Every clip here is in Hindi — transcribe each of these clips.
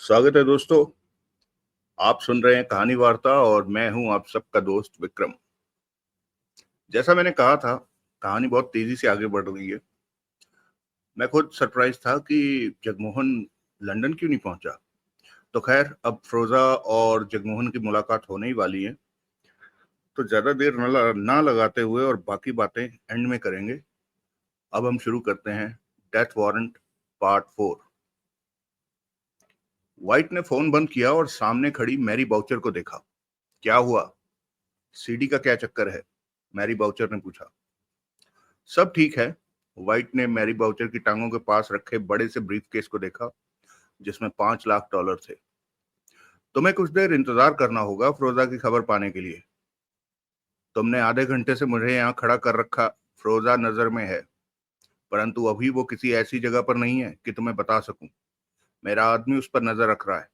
स्वागत है दोस्तों। आप सुन रहे हैं कहानी वार्ता और मैं हूं आप सबका दोस्त विक्रम। जैसा मैंने कहा था, कहानी बहुत तेजी से आगे बढ़ रही है। मैं खुद सरप्राइज था कि जगमोहन लंदन क्यों नहीं पहुंचा। तो खैर, अब फ्रोजा और जगमोहन की मुलाकात होने ही वाली है। तो ज्यादा देर ना लगाते हुए और बाकी बातें एंड में करेंगे। अब हम शुरू करते हैं डेथ वारंट पार्ट 4। व्हाइट ने फोन बंद किया और सामने खड़ी मैरी बाउचर को देखा। क्या हुआ? सीडी का क्या चक्कर है? मैरी बाउचर ने पूछा। सब ठीक है। व्हाइट ने मैरी बाउचर की टांगों के पास रखे बड़े से ब्रीफकेस को देखा जिसमें $5 लाख थे। तुम्हें कुछ देर इंतजार करना होगा फ्रोजा की खबर पाने के लिए। तुमने आधे घंटे से मुझे यहाँ खड़ा कर रखा। फ्रोजा नजर में है, परंतु अभी वो किसी ऐसी जगह पर नहीं है कि तुम्हें बता सकूं। मेरा आदमी उस पर नजर रख रहा है।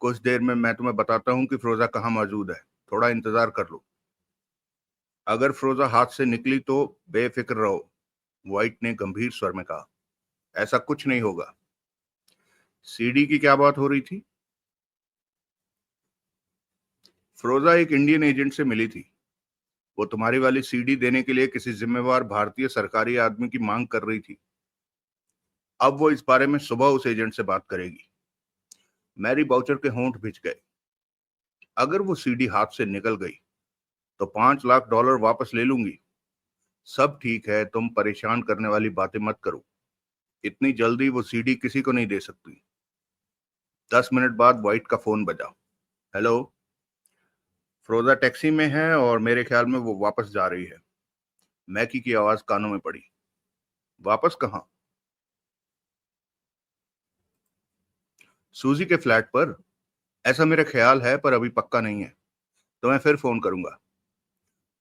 कुछ देर में मैं तुम्हें बताता हूँ कि फ्रोजा कहाँ मौजूद है। थोड़ा इंतजार कर लो। अगर फ्रोजा हाथ से निकली तो बेफिक्र रहो, व्हाइट ने गंभीर स्वर में कहा। ऐसा कुछ नहीं होगा। सीडी की क्या बात हो रही थी? फ्रोजा एक इंडियन एजेंट से मिली थी। वो तुम्हारी वाली सीडी देने के लिए किसी जिम्मेवार भारतीय सरकारी आदमी की मांग कर रही थी। अब वो इस बारे में सुबह उस एजेंट से बात करेगी। मैरी बाउचर के होंठ भिज गए। अगर वो सीडी हाथ से निकल गई तो $5 लाख वापस ले लूंगी। सब ठीक है, तुम परेशान करने वाली बातें मत करो। इतनी जल्दी वो सीडी किसी को नहीं दे सकती। 10 मिनट बाद व्हाइट का फोन बजा। हेलो। फ्रोजा टैक्सी में है और मेरे ख्याल में वो वापस जा रही है। मैकी की आवाज कानों में पड़ी। वापस कहाँ? सूजी के फ्लैट पर। ऐसा मेरा ख्याल है, पर अभी पक्का नहीं है। तो मैं फिर फोन करूंगा।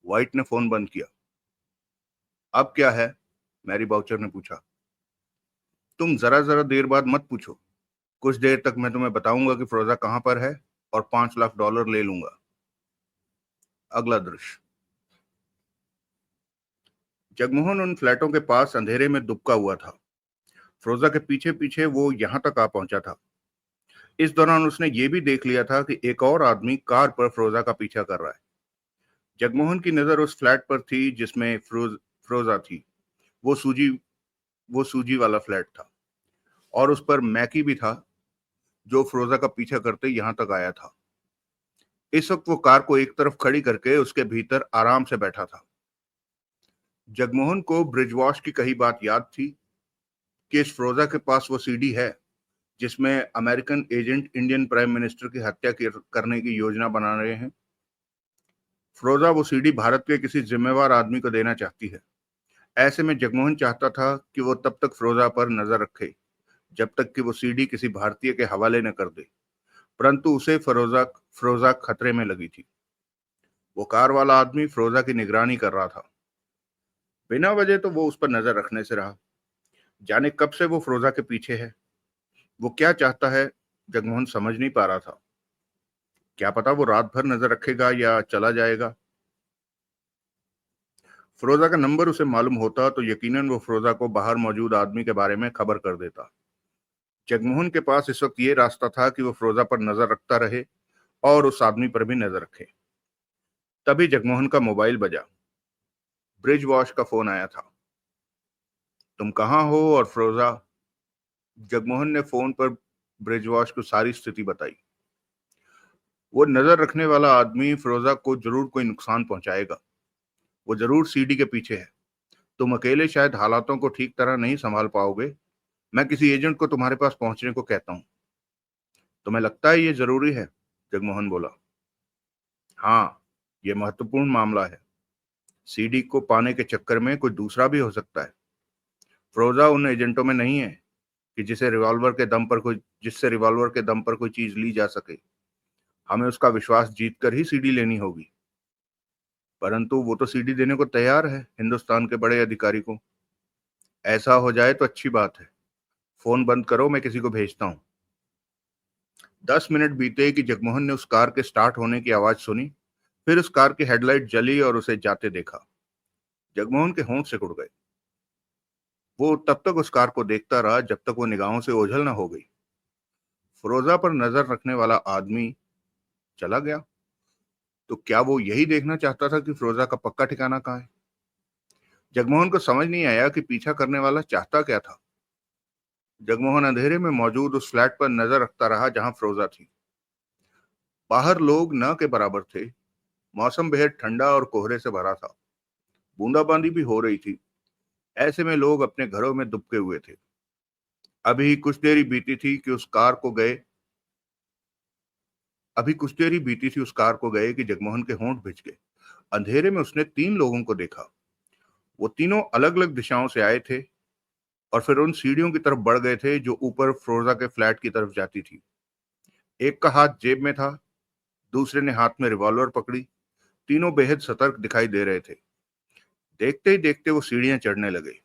व्हाइट ने फोन बंद किया। अब क्या है? मैरी बाउचर ने पूछा। तुम जरा जरा देर बाद मत पूछो। कुछ देर तक मैं तुम्हें बताऊंगा कि फ्रोजा कहां पर है और $5 लाख ले लूंगा। अगला दृश्य। जगमोहन उन फ्लैटों के पास अंधेरे में दुबका हुआ था। फ्रोजा के पीछे पीछे वो यहां तक आ पहुंचा था। इस दौरान उसने ये भी देख लिया था कि एक और आदमी कार पर फ्रोजा का पीछा कर रहा है। जगमोहन की नजर उस फ्लैट पर थी जिसमें फ्रोजा थी। वो सूजी वो सूजी वाला फ्लैट था और उस पर मैकी भी था, जो फ्रोजा का पीछा करते यहां तक आया था। इस वक्त वो कार को एक तरफ खड़ी करके उसके भीतर आराम से बैठा था। जगमोहन को ब्रिजवॉश की कही बात याद थी कि इस फ्रोजा के पास वो सीडी है जिसमें American agent Indian prime minister की हत्या करने की योजना बना रहे हैं। फ्रोजा वो सीडी भारत के किसी जिम्मेवार आदमी को देना चाहती है। ऐसे में जगमोहन चाहता था कि वो तब तक फ्रोजा पर नजर रखे जब तक कि वो सीडी किसी भारतीय के हवाले न कर दे। परंतु उसे फ्रोजा फ्रोजा खतरे में लगी थी। वो कार वाला आदमी फ्रोजा की निगरानी कर रहा था। बिना वजह तो वो उस पर नजर रखने से रहा। जाने कब से वो फ्रोजा के पीछे है। वो क्या चाहता है, जगमोहन समझ नहीं पा रहा था। क्या पता वो रात भर नजर रखेगा या चला जाएगा। फ्रोजा का नंबर उसे मालूम होता तो यकीनन वो फ्रोजा को बाहर मौजूद आदमी के बारे में खबर कर देता। जगमोहन के पास इस वक्त ये रास्ता था कि वो फ्रोजा पर नजर रखता रहे और उस आदमी पर भी नजर रखे। तभी जगमोहन का मोबाइल बजा। ब्रिज वॉश का फोन आया था। तुम कहाँ हो? और फ्रोजा? जगमोहन ने फोन पर ब्रिजवॉश को सारी स्थिति बताई। वो नजर रखने वाला आदमी फ्रोजा को जरूर कोई नुकसान पहुंचाएगा। वो जरूर सीडी के पीछे है। तुम अकेले शायद हालातों को ठीक तरह नहीं संभाल पाओगे। मैं किसी एजेंट को तुम्हारे पास पहुंचने को कहता हूँ। तुम्हें लगता है ये जरूरी है? जगमोहन बोला। हाँ, ये महत्वपूर्ण मामला है। सीडी को पाने के चक्कर में कोई दूसरा भी हो सकता है। फ्रोजा उन एजेंटों में नहीं है कि जिससे रिवॉल्वर के दम पर कोई चीज ली जा सके। हमें उसका विश्वास जीतकर ही सीडी लेनी होगी। परंतु वो तो सीडी देने को तैयार है हिंदुस्तान के बड़े अधिकारी को। ऐसा हो जाए तो अच्छी बात है। फोन बंद करो, मैं किसी को भेजता हूँ। 10 मिनट बीते कि जगमोहन ने उस कार के स्टार्ट होने की आवाज सुनी। फिर उस कार की हेडलाइट जली और उसे जाते देखा। जगमोहन के होंठ सिकुड़ गए। वो तब तक उस कार को देखता रहा जब तक वो निगाहों से ओझल न हो गई। फिरोजा पर नजर रखने वाला आदमी चला गया। तो क्या वो यही देखना चाहता था कि फिरोजा का पक्का ठिकाना कहाँ है? जगमोहन को समझ नहीं आया कि पीछा करने वाला चाहता क्या था। जगमोहन अंधेरे में मौजूद उस फ्लैट पर नजर रखता रहा जहां फिरोजा थी। बाहर लोग न के बराबर थे। मौसम बेहद ठंडा और कोहरे से भरा था। बूंदाबांदी भी हो रही थी। ऐसे में लोग अपने घरों में दुबके हुए थे। अभी कुछ देरी बीती थी कि उस कार को गए अभी कुछ देरी बीती थी उस कार को गए कि जगमोहन के होंठ भिज गए। अंधेरे में उसने 3 लोगों को देखा। वो तीनों अलग अलग दिशाओं से आए थे और फिर उन सीढ़ियों की तरफ बढ़ गए थे जो ऊपर फिरोजा के फ्लैट की तरफ जाती थी। एक का हाथ जेब में था, दूसरे ने हाथ में रिवॉल्वर पकड़ी। तीनों बेहद सतर्क दिखाई दे रहे थे। देखते ही देखते वो सीढ़ियां चढ़ने लगे।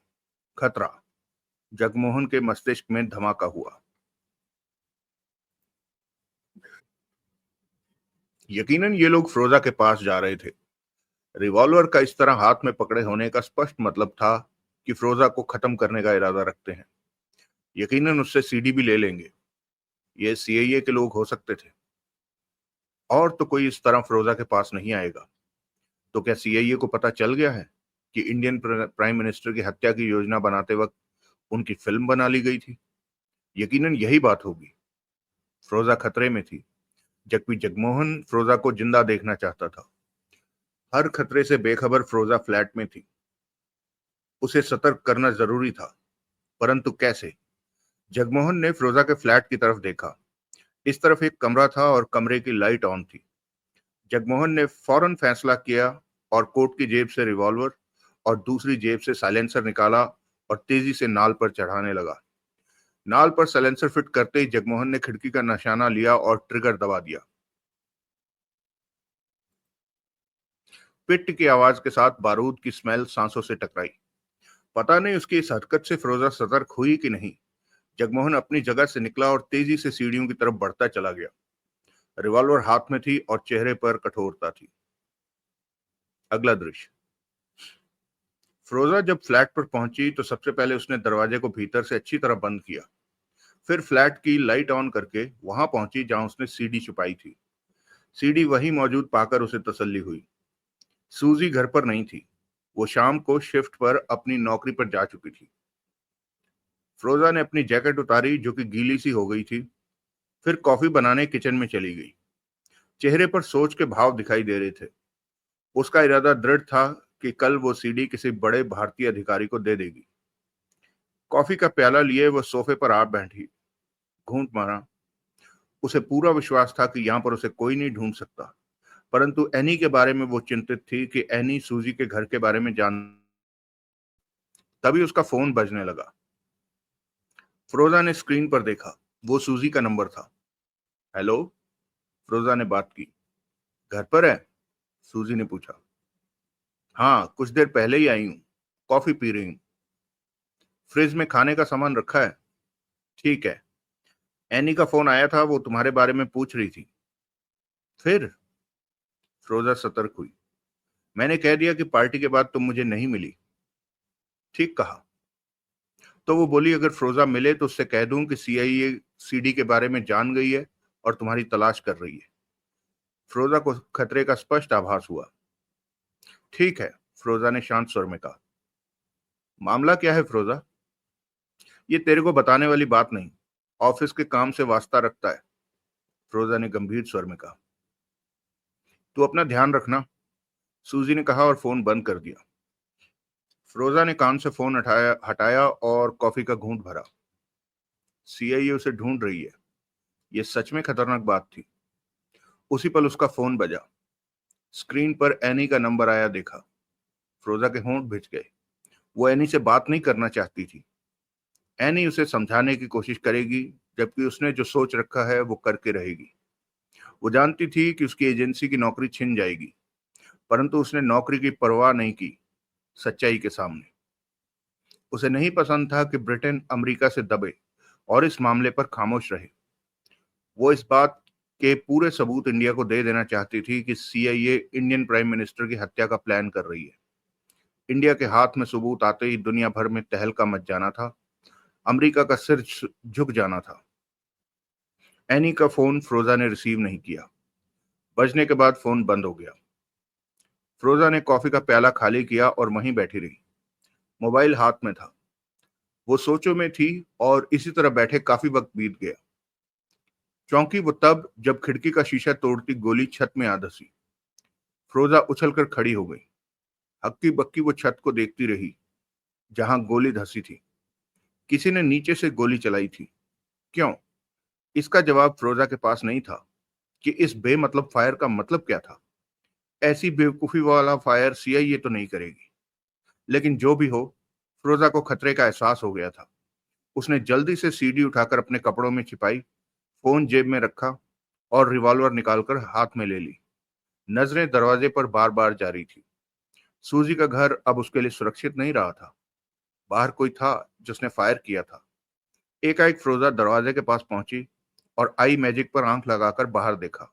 खतरा। जगमोहन के मस्तिष्क में धमाका हुआ। यकीनन ये लोग फिरोजा के पास जा रहे थे। रिवॉल्वर का इस तरह हाथ में पकड़े होने का स्पष्ट मतलब था कि फिरोजा को खत्म करने का इरादा रखते हैं। यकीनन उससे सीडी भी ले लेंगे। ये सीआईए के लोग हो सकते थे। और तो कोई इस तरह फिरोजा के पास नहीं आएगा। तो क्या सीआईए को पता चल गया है कि इंडियन प्राइम मिनिस्टर की हत्या की योजना बनाते वक्त उनकी फिल्म बना ली गई थी? यकीनन यही बात होगी। फिरोजा खतरे में थी, जबकि जगमोहन फिरोजा को जिंदा देखना चाहता था। हर खतरे से बेखबर फिरोजा फ्लैट में थी। उसे सतर्क करना जरूरी था, परंतु कैसे? जगमोहन ने फिरोजा के फ्लैट की तरफ देखा। इस तरफ एक कमरा था और कमरे की लाइट ऑन थी। जगमोहन ने फौरन फैसला किया और कोट की जेब से रिवॉल्वर और दूसरी जेब से साइलेंसर निकाला और तेजी से नाल पर चढ़ाने लगा। नाल पर साइलेंसर फिट करते ही जगमोहन ने खिड़की का निशाना लिया और ट्रिगर दबा दिया। पिट की आवाज के साथ बारूद की स्मेल सांसों से टकराई। पता नहीं उसकी इस हरकत से फिरोजा सतर्क हुई कि नहीं। जगमोहन अपनी जगह से निकला और तेजी से सीढ़ियों की तरफ बढ़ता चला गया। रिवॉल्वर हाथ में थी और चेहरे पर कठोरता थी। अगला दृश्य। फिरोजा जब फ्लैट पर पहुंची तो सबसे पहले उसने दरवाजे को भीतर से अच्छी तरह बंद किया। फिर फ्लैट की लाइट ऑन करके वहां पहुंची जहां उसने सीडी छुपाई थी। सीडी वहीं मौजूद पाकर उसे तसल्ली हुई। सूजी घर पर नहीं थी। वो शाम को शिफ्ट पर अपनी नौकरी पर जा चुकी थी। फिरोजा ने अपनी जैकेट उतारी जो कि गीली सी हो गई थी। फिर कॉफी बनाने किचन में चली गई। चेहरे पर सोच के भाव दिखाई दे रहे थे। उसका इरादा दृढ़ था कि कल वो सीडी किसी बड़े भारतीय अधिकारी को दे देगी। कॉफी का प्याला लिए वो सोफे पर आ बैठी। घूंट मारा। उसे पूरा विश्वास था कि यहाँ पर उसे कोई नहीं ढूंढ सकता। परंतु एनी के बारे में वो चिंतित थी कि एनी सूजी के घर के बारे में जान। तभी उसका फोन बजने लगा। फिरोजा ने स्क्रीन पर देखा। वो सूजी का नंबर था। हेलो। फिरोजा ने बात की। घर पर है? सूजी ने पूछा। हाँ, कुछ देर पहले ही आई हूँ। कॉफी पी रही हूँ। फ्रिज में खाने का सामान रखा है? ठीक है। एनी का फोन आया था, वो तुम्हारे बारे में पूछ रही थी। फिर? फिरोजा सतर्क हुई। मैंने कह दिया कि पार्टी के बाद तुम मुझे नहीं मिली। ठीक कहा। तो वो बोली अगर फिरोजा मिले तो उससे कह दूं कि सीआईए सीडी के बारे में जान गई है और तुम्हारी तलाश कर रही है। फिरोजा को खतरे का स्पष्ट आभास हुआ। ठीक है, फिरोजा ने शांत स्वर में कहा। मामला क्या है फिरोजा? ये तेरे को बताने वाली बात नहीं। ऑफिस के काम से वास्ता रखता है। फिरोजा ने गंभीर स्वर में कहा। तू अपना ध्यान रखना, सूजी ने कहा और फोन बंद कर दिया। फिरोजा ने कान से फोन हटाया और कॉफी का घूंट भरा। सीआईए उसे ढूंढ रही है। यह सच में खतरनाक बात थी। उसी पल उसका फोन बजा। स्क्रीन पर एनी का नंबर आया देखा। फिरोजा के होंठ भिज गए। वो एनी से बात नहीं करना चाहती थी। एनी उसे समझाने की कोशिश करेगी, जबकि उसने जो सोच रखा है वो करके रहेगी। वो जानती थी कि उसकी एजेंसी की नौकरी छिन जाएगी, परंतु उसने नौकरी की परवाह नहीं की। सच्चाई के सामने उसे नहीं पसंद था कि ब्रिटेन अमेरिका से दबे और इस मामले पर खामोश रहे। वो इस बात के पूरे सबूत इंडिया को दे देना चाहती थी कि सीआईए इंडियन प्राइम मिनिस्टर की हत्या का प्लान कर रही है। इंडिया के हाथ में सबूत आते ही दुनिया भर में तहलका मच जाना था। अमेरिका का सिर झुक जाना था। एनी का फोन फ्रोजा ने रिसीव नहीं किया। बजने के बाद फोन बंद हो गया। फ्रोजा ने कॉफी का प्याला खाली किया और वहीं बैठी रही। मोबाइल हाथ में था। वो सोचों में थी और इसी तरह बैठे काफी वक्त बीत गया। चौंकी वो तब जब खिड़की का शीशा तोड़ती गोली छत में आ धसी। फ्रोजा उछलकर खड़ी हो गई। हक्की बक्की वो छत को देखती रही जहां गोली धसी थी। किसी ने नीचे से गोली चलाई थी। क्यों? इसका जवाब फ्रोजा के पास नहीं था कि इस बेमतलब फायर का मतलब क्या था। ऐसी बेवकूफी वाला फायर सीआईए तो नहीं करेगी। लेकिन जो भी हो, फ्रोजा को खतरे का एहसास हो गया था। उसने जल्दी से सीढ़ी उठाकर अपने कपड़ों में छिपाई, फोन जेब में रखा और रिवॉल्वर निकालकर हाथ में ले ली। नजरें दरवाजे पर बार बार जारी थी। सूजी का घर अब उसके लिए सुरक्षित नहीं रहा था। बाहर कोई था जिसने फायर किया था। एकाएक फ्रोजा दरवाजे के पास पहुंची और आई मैजिक पर आंख लगाकर बाहर देखा।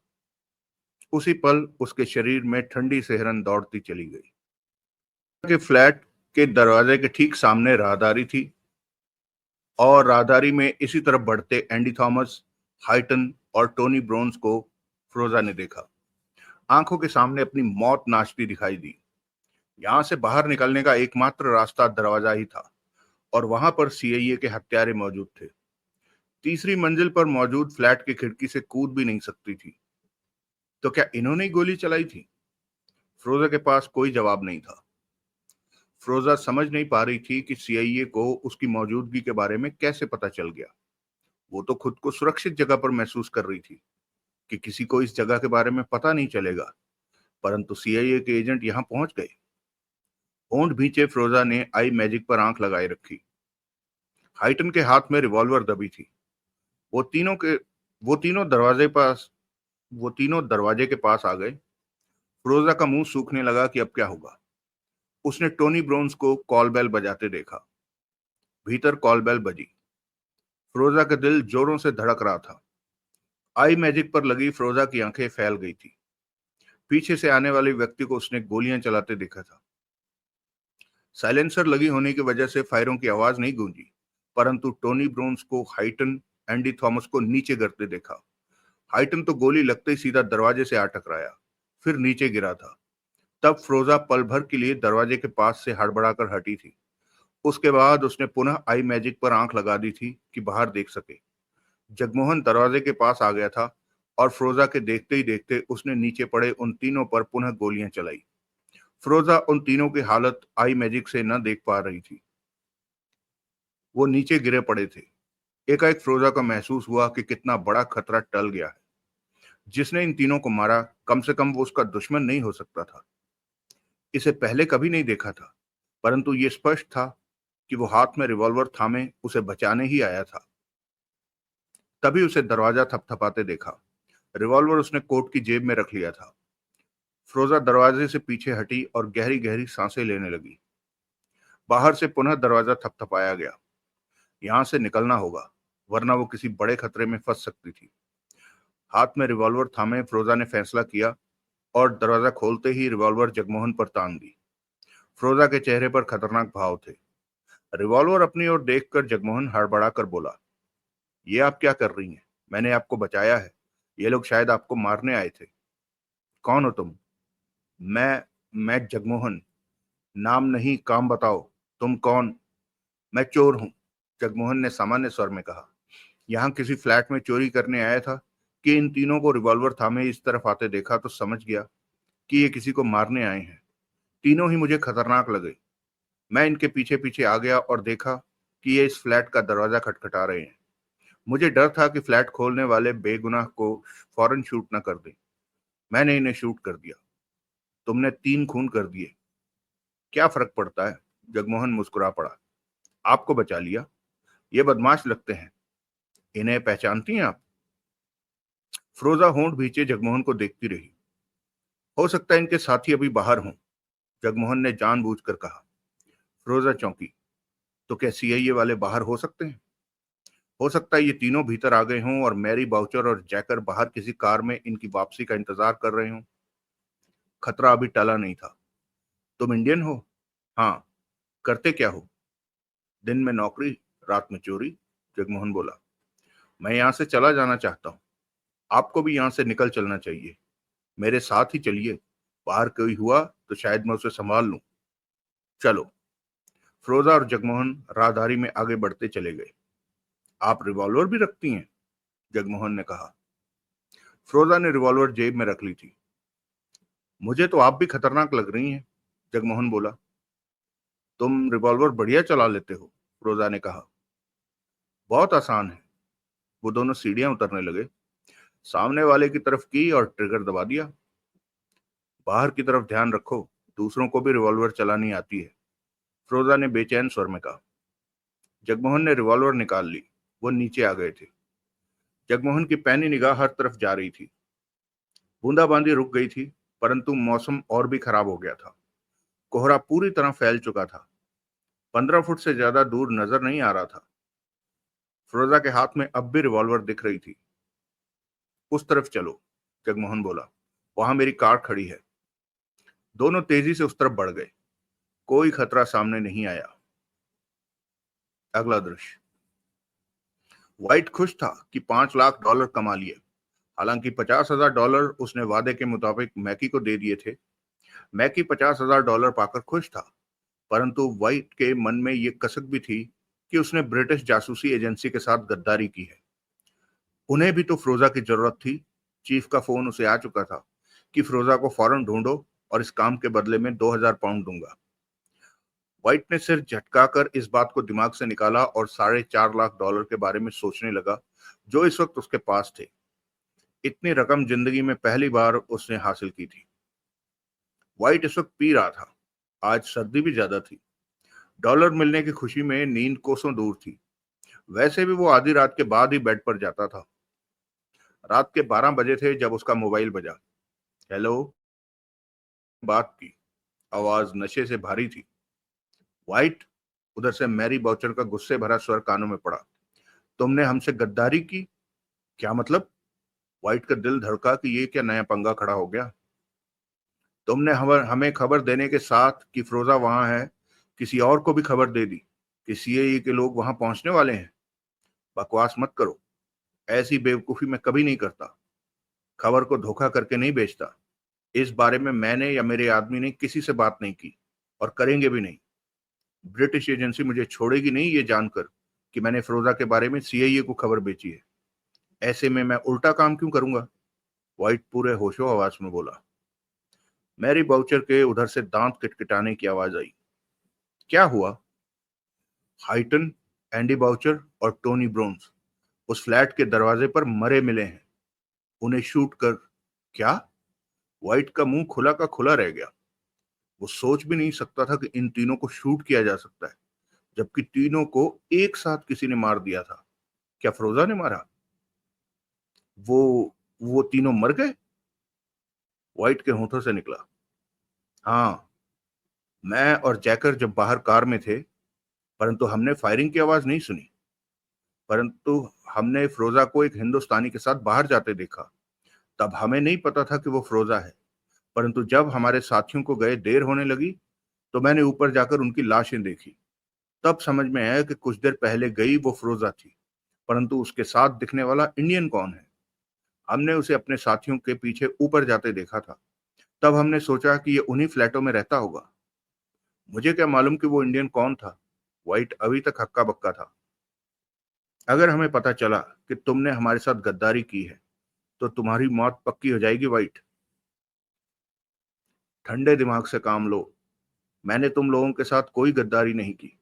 उसी पल उसके शरीर में ठंडी सिहरन दौड़ती चली गई। के फ्लैट के दरवाजे के ठीक सामने राहदारी थी और राहदारी में इसी तरफ बढ़ते एंडी थॉमस, हाइटन और टोनी ब्रोन्स को फ्रोजा ने देखा। आंखों के सामने अपनी मौत नाचती दिखाई दी। यहां से बाहर निकलने का एकमात्र रास्ता दरवाजा ही था और वहां पर सीआईए के हत्यारे मौजूद थे। तीसरी मंजिल पर मौजूद फ्लैट की खिड़की से कूद भी नहीं सकती थी। तो क्या इन्होंने ही गोली चलाई थी? फ्रोजा के पास कोई जवाब नहीं था। फ्रोजा समझ नहीं पा रही थी कि सीआईए को उसकी मौजूदगी के बारे में कैसे पता चल गया। वो तो खुद को सुरक्षित जगह पर महसूस कर रही थी कि किसी को इस जगह के बारे में पता नहीं चलेगा, परंतु सीआईए के एजेंट यहां पहुंच गए। होंठ भींचे फ्रोजा ने आई मैजिक पर आंख लगाए रखी। हाइटन के हाथ में रिवॉल्वर दबी थी। वो तीनों के वो तीनों दरवाजे पास वो तीनों दरवाजे के पास आ गए। फ्रोजा का मुंह सूखने लगा कि अब क्या होगा। उसने टोनी ब्रोन्स को कॉल बेल बजाते देखा। भीतर कॉल बेल बजी। फ्रोजा का दिल जोरों से धड़क रहा था। आई मैजिक पर लगी फ्रोजा की आंखें फैल गई थी। पीछे से आने वाले व्यक्ति को उसने गोलियां चलाते देखा था। साइलेंसर लगी होने की वजह से फायरों की आवाज नहीं गूंजी, परंतु टोनी ब्रोन्स को हाइटन, एंडी थॉमस को नीचे गिरते देखा। हाइटन तो गोली लगते ही सीधा दरवाजे से आ टकराया, फिर नीचे गिरा था। तब फ्रोजा पल भर के लिए दरवाजे के पास से हड़बड़ाकर हटी थी। उसके बाद उसने पुनः आई मैजिक पर आंख लगा दी थी कि बाहर देख सके। जगमोहन दरवाजे के पास आ गया था और फ्रोजा के देखते ही देखते उसने नीचे पड़े उन तीनों पर पुनः गोलियां चलाई। फ्रोजा उन तीनों की हालत आई मैजिक से न देख पा रही थी। वो नीचे गिरे पड़े थे। एकाएक फ्रोजा को महसूस हुआ कि कितना बड़ा खतरा टल गया है। जिसने इन तीनों को मारा, कम से कम वो उसका दुश्मन नहीं हो सकता था। इसे पहले कभी नहीं देखा था, परंतु ये स्पष्ट था कि वो हाथ में रिवॉल्वर थामे उसे बचाने ही आया था। तभी उसे दरवाजा थपथपाते देखा। रिवॉल्वर उसने कोट की जेब में रख लिया था। फ्रोजा दरवाजे से पीछे हटी और गहरी गहरी सांसें लेने लगी। बाहर से पुनः दरवाजा थपथपाया गया। यहां से निकलना होगा, वरना वो किसी बड़े खतरे में फंस सकती थी। हाथ में रिवॉल्वर थामे फ्रोजा ने फैसला किया और दरवाजा खोलते ही रिवॉल्वर जगमोहन पर तान दी। फ्रोजा के चेहरे पर खतरनाक भाव थे। रिवॉल्वर अपनी ओर देखकर जगमोहन हड़बड़ा कर बोला, ये आप क्या कर रही हैं? मैंने आपको बचाया है। ये लोग शायद आपको मारने आए थे। कौन हो तुम? मैं जगमोहन। नाम नहीं, काम बताओ। तुम कौन? मैं चोर हूं, जगमोहन ने सामान्य स्वर में कहा। यहां किसी फ्लैट में चोरी करने आया था कि इन तीनों को रिवॉल्वर थामे इस तरफ आते देखा तो समझ गया कि ये किसी को मारने आए हैं। तीनों ही मुझे खतरनाक लगे। मैं इनके पीछे पीछे आ गया और देखा कि ये इस फ्लैट का दरवाजा खटखटा रहे हैं। मुझे डर था कि फ्लैट खोलने वाले बेगुनाह को फौरन शूट न कर दें। मैंने इन्हें शूट कर दिया। तुमने 3 खून कर दिए। क्या फर्क पड़ता है? जगमोहन मुस्कुरा पड़ा। आपको बचा लिया। ये बदमाश लगते हैं। इन्हें पहचानती हैं आप? फ्रोजा होंठ भींचे जगमोहन को देखती रही। हो सकता है इनके साथी अभी बाहर हों, जगमोहन ने जानबूझकर कहा। फ्रोजा चौंकी। तो क्या सीआईए वाले बाहर हो सकते हैं? हो सकता है ये तीनों भीतर आ गए हों और मैरी बाउचर और जैकर बाहर किसी कार में इनकी वापसी का इंतजार कर रहे हों। खतरा अभी टला नहीं था। तुम इंडियन हो? हाँ। करते क्या हो? दिन में नौकरी, रात में चोरी, जगमोहन बोला। मैं यहां से चला जाना चाहता हूं। आपको भी यहां से निकल चलना चाहिए। मेरे साथ ही चलिए। बाहर कोई हुआ तो शायद मैं उसे संभाल लूं। चलो। फिरोजा और जगमोहन राहदारी में आगे बढ़ते चले गए। आप रिवॉल्वर भी रखती हैं? जगमोहन ने कहा। फिरोजा ने रिवॉल्वर जेब में रख ली थी। मुझे तो आप भी खतरनाक लग रही हैं, जगमोहन बोला। तुम रिवॉल्वर बढ़िया चला लेते हो, फिरोजा ने कहा। बहुत आसान है। वो दोनों सीढ़ियां उतरने लगे। सामने वाले की तरफ की और ट्रिगर दबा दिया। बाहर की तरफ ध्यान रखो, दूसरों को भी रिवॉल्वर चलानी आती है, फिरोजा ने बेचैन स्वर में कहा। जगमोहन ने रिवॉल्वर निकाल ली। वो नीचे आ गए थे। जगमोहन की पैनी निगाह हर तरफ जा रही थी। बूंदाबांदी रुक गई थी, परंतु मौसम और भी खराब हो गया था। कोहरा पूरी तरह फैल चुका था। 15 फुट से ज्यादा दूर नजर नहीं आ रहा था। फिरोजा के हाथ में अब भी रिवॉल्वर दिख रही थी। उस तरफ चलो, जगमोहन बोला। वहां मेरी कार खड़ी है। दोनों तेजी से उस तरफ बढ़ गए। कोई खतरा सामने नहीं आया। अगला दृश्य। व्हाइट खुश था कि $5 लाख कमा लिए। हालांकि $50,000 उसने वादे के मुताबिक मैकी को दे दिए थे। मैकी $50,000 पाकर खुश था, परंतु व्हाइट के मन में यह कसक भी थी कि उसने ब्रिटिश जासूसी एजेंसी के साथ गद्दारी की है। उन्हें भी तो फिरोजा की जरूरत थी। चीफ का फोन उसे आ चुका था कि फिरोजा को फौरन ढूंढो और इस काम के बदले में 2,000 पाउंड दूंगा। व्हाइट ने सिर झटकाकर इस बात को दिमाग से निकाला और $4.5 लाख के बारे में सोचने लगा, जो इस वक्त उसके पास थे। इतनी रकम जिंदगी में पहली बार उसने हासिल की थी। व्हाइट इस वक्त पी रहा था। आज सर्दी भी ज्यादा थी। डॉलर मिलने की खुशी में नींद कोसों दूर थी। वैसे भी वो आधी रात के बाद ही बेड पर जाता था। रात के 12 बजे थे जब उसका मोबाइल बजा। हेलो। बात की। आवाज नशे से भारी थी। व्हाइट। उधर से मैरी बाउचर का गुस्से भरा स्वर कानों में पड़ा। तुमने हमसे गद्दारी की? क्या मतलब? व्हाइट का दिल धड़का कि ये क्या नया पंगा खड़ा हो गया। तुमने हमें खबर देने के साथ कि फिरोजा वहां है, किसी और को भी खबर दे दी कि सीआईए के लोग वहां पहुंचने वाले हैं। बकवास मत करो। ऐसी बेवकूफी मैं कभी नहीं करता। खबर को धोखा करके नहीं बेचता। इस बारे में मैंने या मेरे आदमी ने किसी से बात नहीं की और करेंगे भी नहीं। ब्रिटिश एजेंसी मुझे छोड़ेगी नहीं ये जानकर कि मैंने फिरोजा के बारे में सीआईए को खबर बेची है। ऐसे में मैं उल्टा काम क्यों करूंगा? व्हाइट पूरे होशो हवास में बोला। मैरी बाउचर के उधर से दांत किटकिटाने की आवाज आई। क्या हुआ? हाइटन, एंडी बाउचर और टोनी ब्रोन्स उस फ्लैट के दरवाजे पर मरे मिले हैं। उन्हें शूट कर। क्या? व्हाइट का मुंह खुला का खुला रह गया। वो सोच भी नहीं सकता था कि इन तीनों को शूट किया जा सकता है, जबकि तीनों को एक साथ किसी ने मार दिया था। क्या फिरोजा ने मारा? वो वो तीनों मर गए? व्हाइट के होठों से निकला। हाँ। मैं और जैकर जब बाहर कार में थे, परंतु हमने फायरिंग की आवाज नहीं सुनी। परंतु हमने फिरोजा को एक हिंदुस्तानी के साथ बाहर जाते देखा। तब हमें नहीं पता था कि वो फिरोजा है। परंतु जब हमारे साथियों को गए देर होने लगी, तो मैंने ऊपर जाकर उनकी लाशें देखी। तब समझ में आया कि कुछ देर पहले गई वो फिरोजा थी, परंतु उसके साथ दिखने वाला इंडियन कौन है? हमने उसे अपने साथियों के पीछे ऊपर जाते देखा था। तब हमने सोचा कि ये उन्हीं फ्लैटों में रहता होगा। मुझे क्या मालूम कि वो इंडियन कौन था? व्हाइट अभी तक हक्का बक्का था। अगर हमें पता चला कि तुमने हमारे साथ गद्दारी की है, तो तुम्हारी मौत पक्की हो जाएगी व्हाइट। ठंडे दिमाग से काम लो। मैंने तुम लोगों के साथ कोई गद्दारी नहीं की।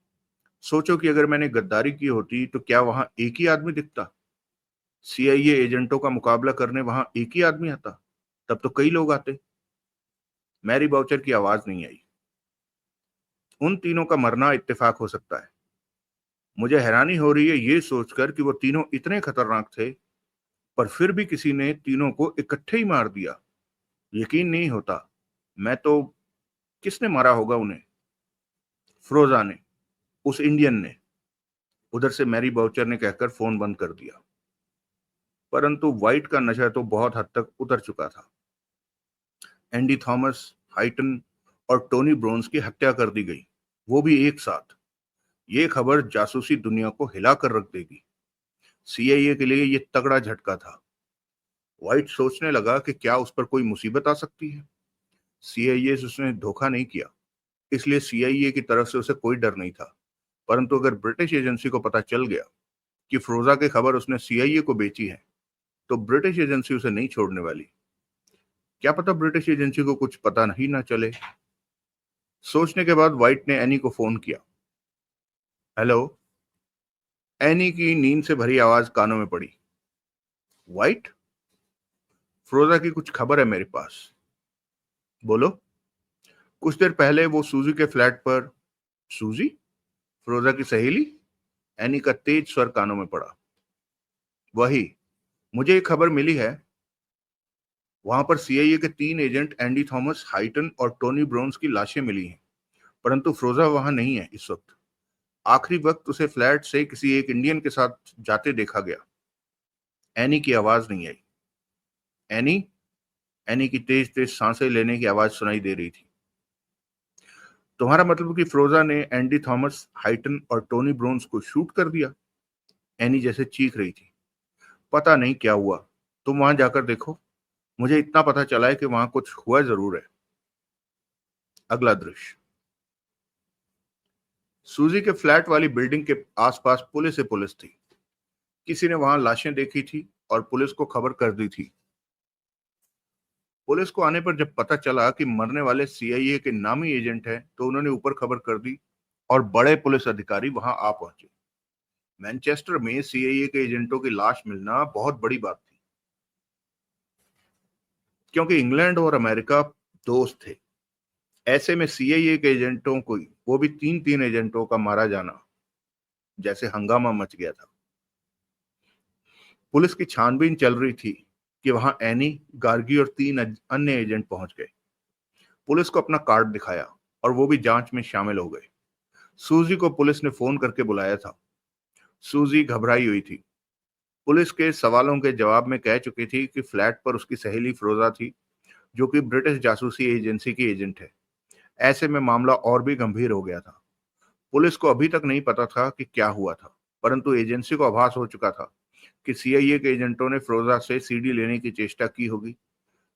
सोचो कि अगर मैंने गद्दारी की होती तो क्या वहां एक ही आदमी दिखता? सीआईए एजेंटों का मुकाबला करने वहां एक ही आदमी आता? तब तो कई लोग आते। मैरी बाउचर की आवाज नहीं आई। उन तीनों का मरना इत्तेफाक हो सकता है। मुझे हैरानी हो रही है ये सोचकर कि वो तीनों इतने खतरनाक थे, पर फिर भी किसी ने तीनों को इकट्ठे ही मार दिया। यकीन नहीं होता। मैं तो किसने मारा होगा उन्हें? फिरोजा ने, उस इंडियन ने। उधर से मैरी बाउचर ने कहकर फोन बंद कर दिया। परंतु व्हाइट का नशा तो बहुत हद तक उतर चुका था। एंडी थॉमस, हाइटन और टोनी ब्रोन्स की हत्या कर दी गई, वो भी एक साथ। ये खबर जासूसी दुनिया को हिला कर रख देगी। सीआईए के लिए ये तगड़ा झटका था। व्हाइट सोचने लगा कि क्या उस पर कोई मुसीबत आ सकती है। सीआईए से उसने धोखा नहीं किया, इसलिए सीआईए की तरफ से उसे कोई डर नहीं था। परंतु अगर ब्रिटिश एजेंसी को पता चल गया कि फ्रोजा की खबर उसने सीआईए को बेची है, तो ब्रिटिश एजेंसी उसे नहीं छोड़ने वाली। क्या पता ब्रिटिश एजेंसी को कुछ पता नहीं ना चले। सोचने के बाद व्हाइट ने एनी को फोन किया। हेलो। एनी की नींद से भरी आवाज कानों में पड़ी। व्हाइट, फ्रोजा की कुछ खबर है मेरे पास। बोलो। कुछ देर पहले वो सूजी के फ्लैट पर। सूजी? फ्रोजा की सहेली? एनी का तेज स्वर कानों में पड़ा। वही। मुझे एक खबर मिली है। वहां पर सीआईए के 3 एजेंट एंडी थॉमस, हाइटन और टोनी ब्राउन्स की लाशें मिली हैं, परंतु फ्रोजा वहां नहीं है इस वक्त। आखिरी वक्त उसे फ्लैट से किसी एक इंडियन के साथ जाते देखा गया। एनी की आवाज नहीं आई। एनी? एनी की तेज तेज सांसें लेने की आवाज सुनाई दे रही थी। तुम्हारा मतलब कि फ्रोजा ने एंडी थॉमस, हाइटन और टोनी ब्राउन्स को शूट कर दिया? एनी जैसे चीख रही थी। पता नहीं क्या हुआ, तुम वहां जाकर देखो। मुझे इतना पता चला है कि वहां कुछ हुआ जरूर है। अगला दृश्य। सूजी के फ्लैट वाली बिल्डिंग के आसपास पुलिस ही पुलिस थी। किसी ने वहां लाशें देखी थी और पुलिस को खबर कर दी थी। पुलिस को आने पर जब पता चला कि मरने वाले सीआईए के नामी एजेंट हैं, तो उन्होंने ऊपर खबर कर दी और बड़े पुलिस अधिकारी वहां आ पहुंचे। मैनचेस्टर में सीआईए के एजेंटों की लाश मिलना बहुत बड़ी बात थी, क्योंकि इंग्लैंड और अमेरिका दोस्त थे। ऐसे में सीआईए के एजेंटों को, वो भी तीन तीन एजेंटों का मारा जाना, जैसे हंगामा मच गया था। पुलिस की छानबीन चल रही थी कि वहां एनी, गार्गी और 3 अन्य एजेंट पहुंच गए। पुलिस को अपना कार्ड दिखाया और वो भी जांच में शामिल हो गए। सूजी को पुलिस ने फोन करके बुलाया था। सूजी घबराई हुई थी। पुलिस के सवालों के जवाब में कह चुकी थी कि फ्लैट पर उसकी सहेली फ्रोजा थी, जो कि ब्रिटिश जासूसी एजेंसी की एजेंट है। ऐसे में मामला और भी गंभीर हो गया था। पुलिस को अभी तक नहीं पता था कि क्या हुआ था, परंतु एजेंसी को आभास हो चुका था कि सीआईए के एजेंटों ने फ्रोजा से सीडी लेने की चेष्टा की होगी,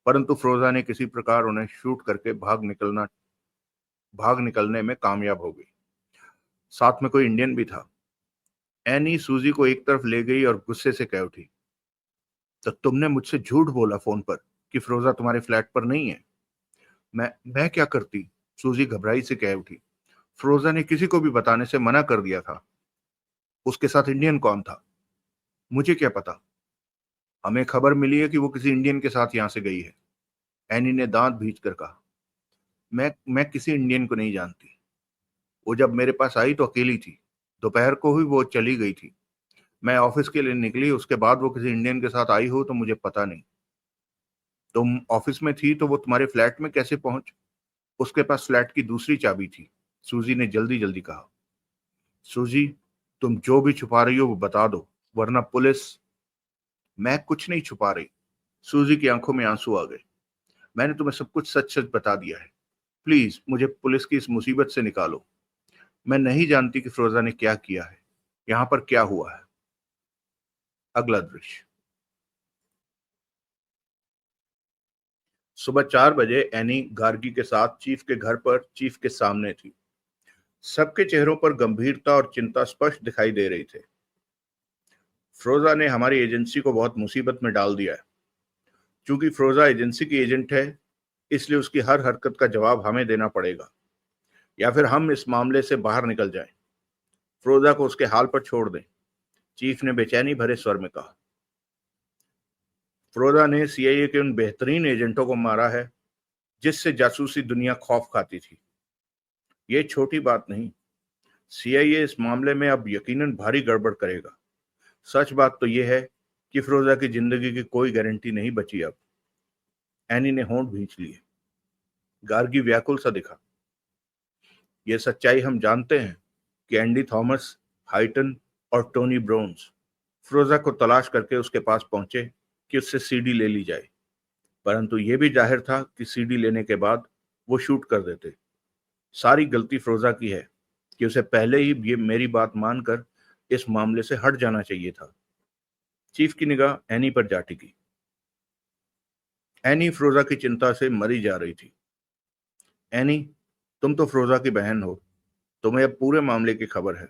परंतु फ्रोजा ने किसी प्रकार उन्हें शूट करके भाग निकलने में कामयाब हो गई। साथ में कोई इंडियन भी था। एनी सूजी को एक तरफ ले गई और गुस्से से कह उठी, तो तुमने मुझसे झूठ बोला फोन पर कि फ्रोजा तुम्हारे फ्लैट पर नहीं है। मैं क्या करती? सूजी घबराई से कह उठी। फ्रोजा ने किसी को भी बताने से मना कर दिया था। उसके साथ इंडियन कौन था? मुझे क्या पता। हमें खबर मिली है कि वो किसी इंडियन के साथ यहां से गई है। एनी ने दांत भींच कर कहा। मैं किसी इंडियन को नहीं जानती। वो जब मेरे पास आई तो अकेली थी। दोपहर को ही वो चली गई थी। मैं ऑफिस के लिए निकली, उसके बाद वो किसी इंडियन के साथ आई हो तो मुझे पता नहीं। तुम ऑफिस में थी तो वो तुम्हारे फ्लैट में कैसे पहुंच? उसके पास फ्लैट की दूसरी चाबी थी, सूजी ने जल्दी जल्दी कहा। सूजी, तुम जो भी छुपा रही हो वो बता दो, वरना पुलिस। मैं कुछ नहीं छुपा रही। सूजी की आंखों में आंसू आ गए। मैंने तुम्हें सब कुछ सच सच बता दिया है। प्लीज मुझे पुलिस की इस मुसीबत से निकालो। मैं नहीं जानती कि फिरोजा ने क्या किया है, यहाँ पर क्या हुआ है। अगला दृश्य। सुबह 4 बजे एनी गार्गी के साथ चीफ के घर पर चीफ के सामने थी। सबके चेहरों पर गंभीरता और चिंता स्पष्ट दिखाई दे रही थे। फिरोजा ने हमारी एजेंसी को बहुत मुसीबत में डाल दिया है। चूंकि फिरोजा एजेंसी की एजेंट है, इसलिए उसकी हर हरकत का जवाब हमें देना पड़ेगा, या फिर हम इस मामले से बाहर निकल जाएं। फिरोजा को उसके हाल पर छोड़ दें, चीफ ने बेचैनी भरे स्वर में कहा। फिरोजा ने सीआईए के उन बेहतरीन एजेंटों को मारा है जिससे जासूसी दुनिया खौफ खाती थी। ये छोटी बात नहीं। सीआईए इस मामले में अब यकीनन भारी गड़बड़ करेगा। सच बात तो यह है कि फिरोजा की जिंदगी की कोई गारंटी नहीं बची अब। एनी ने होंठ भींच लिए। गार्गी व्याकुल सा दिखा। यह सच्चाई हम जानते हैं कि एंडी थॉमस, हाइटन और टोनी ब्राउन्स फिरोजा को तलाश करके उसके पास पहुंचे कि उससे सीडी ले ली जाए, परंतु यह भी जाहिर था कि सीडी लेने के बाद वो शूट कर देते। सारी गलती फिरोजा की है कि उसे पहले ही ये मेरी बात मानकर इस मामले से हट जाना चाहिए था। चीफ की निगाह एनी पर जा टिकी। एनी फ्रोजा की चिंता से मरी जा रही थी। एनी, तुम तो फ्रोजा की बहन हो, तुम्हें अब पूरे मामले की खबर है,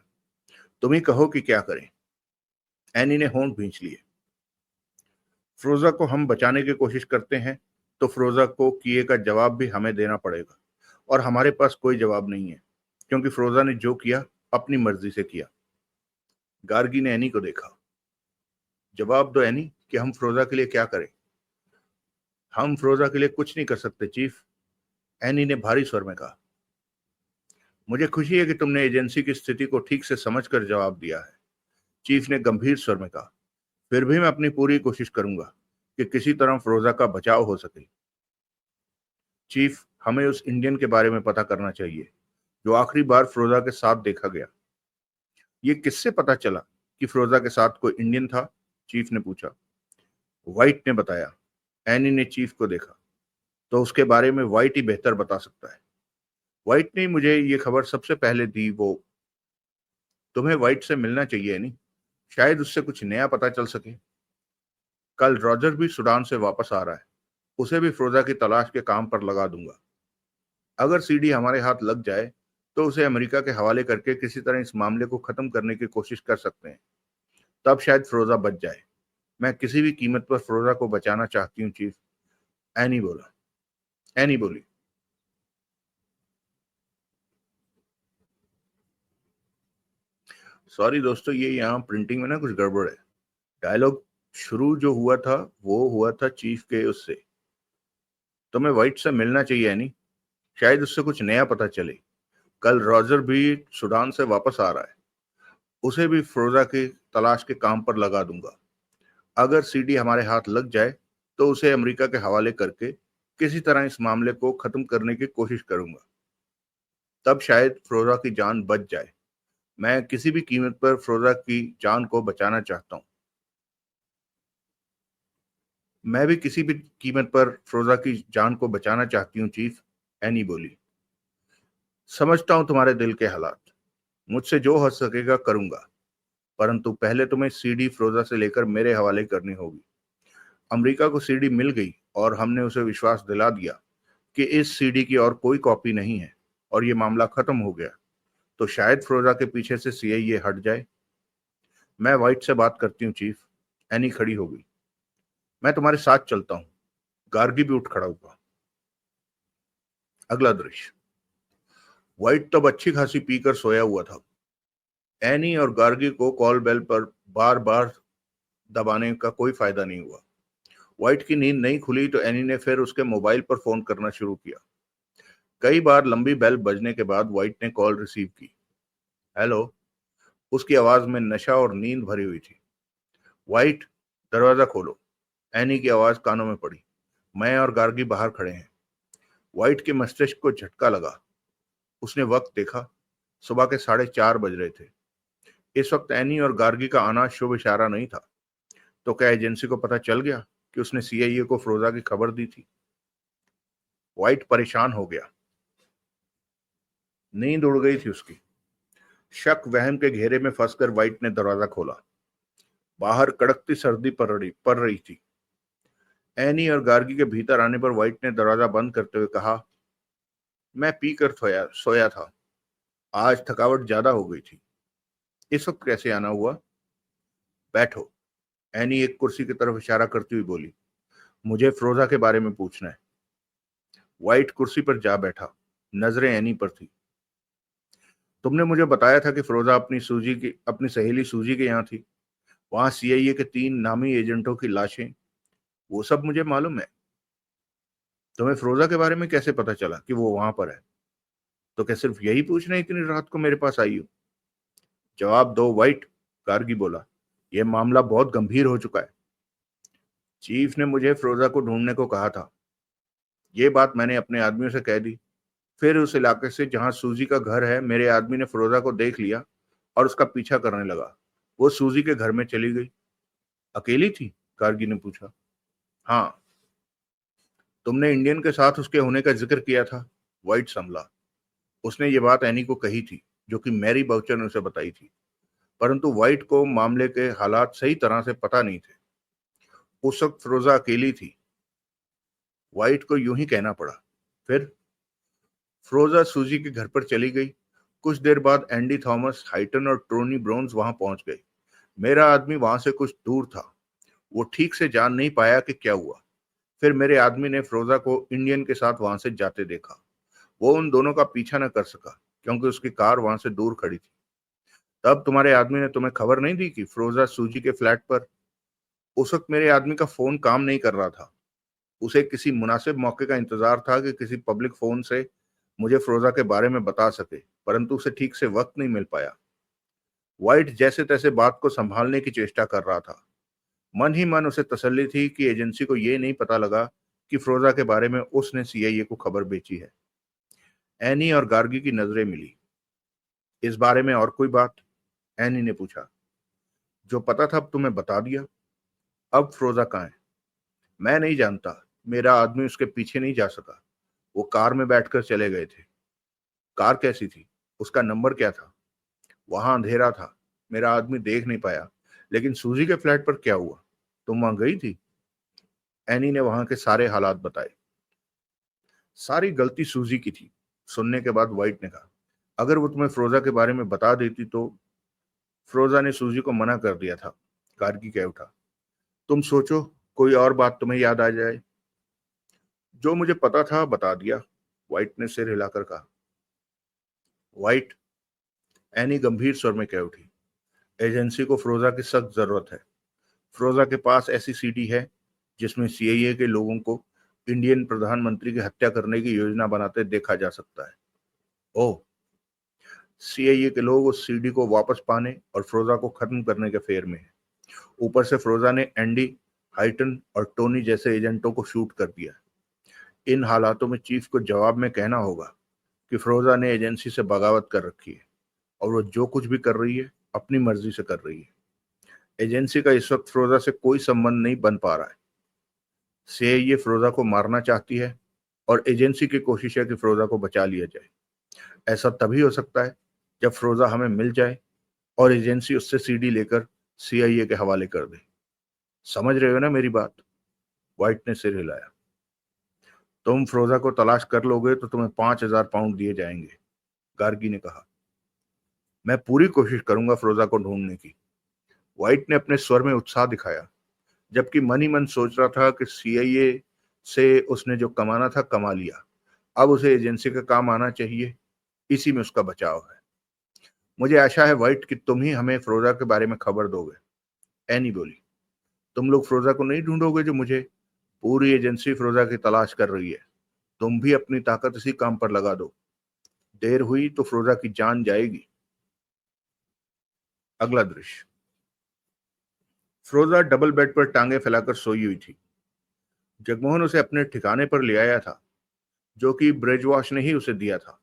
तुम ही कहो कि क्या करें। एनी ने होंठ भींच लिए। फ्रोजा को हम बचाने की कोशिश करते हैं तो फ्रोजा को किए का जवाब भी हमें देना पड़ेगा, और हमारे पास कोई जवाब नहीं है, क्योंकि फ्रोजा ने जो किया अपनी मर्जी से किया। गार्गी ने एनी को देखा। जवाब दो एनी, कि हम फ्रोजा के लिए क्या करें। हम फ्रोजा के लिए कुछ नहीं कर सकते चीफ, एनी ने भारी स्वर में कहा। मुझे खुशी है कि तुमने एजेंसी की स्थिति को ठीक से समझकर जवाब दिया है, चीफ ने गंभीर स्वर में कहा। फिर भी मैं अपनी पूरी कोशिश करूंगा कि किसी तरह फ्रोजा का बचाव हो सके। चीफ, हमें उस इंडियन के बारे में पता करना चाहिए जो आखिरी बार फ्रोजा के साथ देखा गया। ये किससे पता चला कि फ्रोजा के साथ कोई इंडियन था, चीफ ने पूछा। व्हाइट ने बताया। एनी ने चीफ को देखा। तो उसके बारे में व्हाइट ही बेहतर बता सकता है। व्हाइट ने मुझे ये खबर सबसे पहले दी। वो तुम्हें व्हाइट से मिलना चाहिए नहीं, शायद उससे कुछ नया पता चल सके। कल रॉजर भी सूडान से वापस आ रहा है, उसे भी फ्रोजा की तलाश के काम पर लगा दूंगा। अगर सीडी हमारे हाथ लग जाए तो उसे अमेरिका के हवाले करके किसी तरह इस मामले को खत्म करने की कोशिश कर सकते हैं, तब शायद फ्रोजा बच जाए। मैं किसी भी कीमत पर फ्रोजा को बचाना चाहती हूँ चीफ, एनी बोला। एनी बोली। सॉरी दोस्तों, ये यहाँ प्रिंटिंग में ना कुछ गड़बड़ है। डायलॉग शुरू जो हुआ था वो हुआ था चीफ के उससे। तुम्हें व्हाइट से मिलना चाहिए एनी, शायद उससे कुछ नया पता चले। कल रॉजर भी सूडान से वापस आ रहा है, उसे भी फ्रोजा की तलाश के काम पर लगा दूंगा। अगर सीडी हमारे हाथ लग जाए तो उसे अमेरिका के हवाले करके किसी तरह इस मामले को खत्म करने की कोशिश करूंगा, तब शायद फ्रोजा की जान बच जाए। मैं किसी भी कीमत पर फ्रोजा की जान को बचाना चाहता हूँ। मैं भी किसी भी कीमत पर फ्रोजा की जान को बचाना चाहती हूँ चीफ, एनी बोली। समझता हूँ तुम्हारे दिल के हालात, मुझसे जो हो सकेगा करूंगा, परंतु पहले तुम्हें सीडी फ्रोजा से लेकर मेरे हवाले करनी होगी। अमेरिका को सीडी मिल गई और हमने उसे विश्वास दिला दिया कि इस सीडी की और कोई कॉपी नहीं है और ये मामला खत्म हो गया, तो शायद फ्रोजा के पीछे से सीआईए हट जाए। मैं व्हाइट से बात करती हूँ चीफ, एनी खड़ी हो गई। मैं तुम्हारे साथ चलता हूँ। गार्गी भी उठ खड़ा हुआ। अगला दृश्य। व्हाइट तब अच्छी खासी पीकर सोया हुआ था। एनी और गार्गी को कॉल बेल पर बार बार दबाने का कोई फायदा नहीं हुआ। व्हाइट की नींद नहीं खुली तो एनी ने फिर उसके मोबाइल पर फोन करना शुरू किया। कई बार लंबी बेल बजने के बाद व्हाइट ने कॉल रिसीव की। हेलो। उसकी आवाज में नशा और नींद भरी हुई थी। व्हाइट, दरवाजा खोलो। एनी की आवाज कानों में पड़ी। मैं और गार्गी बाहर खड़े हैं। व्हाइट के मस्तिष्क को झटका लगा। उसने वक्त देखा। सुबह के 4:30 बज रहे थे। इस वक्त एनी और गार्गी का आना शुभ इशारा नहीं था। तो क्या एजेंसी को पता चल गया कि उसने सीआईए को फ्रोजा की खबर दी थी? व्हाइट परेशान हो गया। नींद उड़ गई थी उसकी। शक वहम के घेरे में फंसकर व्हाइट ने दरवाजा खोला। बाहर कड़कती सर्दी पड़ रही थी। एनी और गार्गी के भीतर आने पर व्हाइट ने दरवाजा बंद करते हुए कहा, मैं पी कर सोया था, आज थकावट ज्यादा हो गई थी। इस वक्त कैसे आना हुआ? बैठो। एनी एक कुर्सी की तरफ इशारा करती हुई बोली, मुझे फ्रोजा के बारे में पूछना है। व्हाइट कुर्सी पर जा बैठा। नजरें एनी पर थी। तुमने मुझे बताया था कि फ्रोजा अपनी सहेली सूजी के यहाँ थी। वहां सीआईए के 3 नामी एजेंटों की लाशें, वो सब मुझे मालूम है। तुम्हें फ्रोजा के बारे में कैसे पता चला कि वो वहां पर है? तो क्या सिर्फ यही पूछने इतनी रात को मेरे पास आई हो? जवाब दो व्हाइट, गार्गी बोला। यह मामला बहुत गंभीर हो चुका है। चीफ ने मुझे फ्रोजा को ढूंढने को कहा था। ये बात मैंने अपने आदमियों से कह दी। फिर उस इलाके से जहां सूजी का घर है, मेरे आदमी ने फ्रोजा को देख लिया और उसका पीछा करने लगा। वो सूजी के घर में चली गई। अकेली थी? गार्गी ने पूछा। हाँ। तुमने इंडियन के साथ उसके होने का जिक्र किया था। व्हाइट संभला। उसने ये बात एनी को कही थी, जो कि मैरी बाउचर ने उसे बताई थी, परंतु व्हाइट को मामले के हालात सही तरह से पता नहीं थे। उस वक्त फ्रोजा अकेली थी। व्हाइट को यूं ही कहना पड़ा। फिर फ्रोजा सूजी के घर पर चली गई। कुछ देर बाद एंडी थॉमस, हाइटन और टोनी ब्रोन्स वहां पहुंच गए। मेरा आदमी वहां से कुछ दूर था। वो ठीक से जान नहीं पाया कि क्या हुआ। फिर मेरे आदमी ने फ्रोजा को इंडियन के साथ वहां से जाते देखा। वो उन दोनों का पीछा न कर सका क्योंकि उसकी कार वहां से दूर खड़ी थी। तब तुम्हारे आदमी ने तुम्हें खबर नहीं दी कि फ्रोजा सूजी के फ्लैट पर? उस वक्त मेरे आदमी का फोन काम नहीं कर रहा था। उसे किसी मुनासिब मौके का इंतजार था कि किसी पब्लिक फोन से मुझे फ्रोजा के बारे में बता सके, परंतु उसे ठीक से वक्त नहीं मिल पाया। व्हाइट जैसे तैसे बात को संभालने की चेष्टा कर रहा था। मन ही मन उसे तसल्ली थी कि एजेंसी को यह नहीं पता लगा कि फ्रोजा के बारे में उसने सीआईए को खबर बेची है। एनी और गार्गी की नजरें मिली। इस बारे में और कोई बात? एनी ने पूछा। जो पता था अब तुम्हें बता दिया। अब फ्रोजा कहाँ है? मैं नहीं जानता। मेरा आदमी उसके पीछे नहीं जा सका। वो कार में बैठकर चले गए थे। कार कैसी थी? उसका नंबर क्या था? वहां अंधेरा था, मेरा आदमी देख नहीं पाया। लेकिन सूजी के फ्लैट पर क्या हुआ? तुम वहां गई थी? एनी ने वहां के सारे हालात बताए। सारी गलती सूजी की थी। सुनने के बाद व्हाइट ने कहा, अगर वो तुम्हें फ्रोजा के बारे में बता देती तो? फ्रोजा ने सूजी को मना कर दिया था। गार्गी कह उठा, तुम सोचो कोई और बात तुम्हें याद आ जाए। जो मुझे पता था बता दिया, व्हाइट ने सिर हिलाकर कहा। व्हाइट, एनी गंभीर स्वर में कह उठी, एजेंसी को फ्रोजा की सख्त जरूरत है। फ्रोजा के पास ऐसी सीडी है जिसमें सीआईए के लोगों को इंडियन प्रधानमंत्री की हत्या करने की योजना बनाते देखा जा सकता है। ओह। सीआईए के लोग उस सीडी को वापस पाने और फ्रोजा को खत्म करने के फेर में हैं। ऊपर से फ्रोजा ने एंडी, हाइटन और टोनी जैसे एजेंटों को शूट कर दिया। इन हालातों में चीफ को जवाब में कहना होगा कि फ्रोजा ने एजेंसी से बगावत कर रखी है और वो जो कुछ भी कर रही है अपनी मर्जी से कर रही है। एजेंसी का इस वक्त फ्रोजा से कोई संबंध नहीं बन पा रहा है। सीआईए फ्रोजा को मारना चाहती है और एजेंसी की कोशिश है कि फ्रोजा को बचा लिया जाए। ऐसा तभी हो सकता है जब फ्रोजा हमें मिल जाए और एजेंसी उससे सीडी लेकर सीआईए के हवाले कर दे। समझ रहे हो ना मेरी बात? व्हाइट ने सिर हिलाया। तुम फ्रोजा को तलाश कर लोगे तो तुम्हें 5,000 पाउंड दिए जाएंगे, गार्गी ने कहा। मैं पूरी कोशिश करूंगा फ्रोजा को ढूंढने की। व्हाइट ने अपने स्वर में उत्साह दिखाया, जबकि मन ही मन सोच रहा था कि सीआईए से उसने जो कमाना था कमा लिया। अब उसे एजेंसी का काम आना चाहिए। इसी में उसका बचाव है। मुझे आशा है व्हाइट कि तुम ही हमें फ्रोजा के बारे में खबर दोगे, एनी बोली। तुम लोग फ्रोजा को नहीं ढूंढोगे जो मुझे? पूरी एजेंसी फ्रोजा की तलाश कर रही है। तुम भी अपनी ताकत इसी काम पर लगा दो। देर हुई तो फ्रोजा की जान जाएगी। अगला दृश्य। फ्रोजा डबल बेड पर टांगे फैलाकर सोई हुई थी। जगमोहन उसे अपने ठिकाने पर ले आया था, जो कि ब्रिजवाश ने ही उसे दिया था।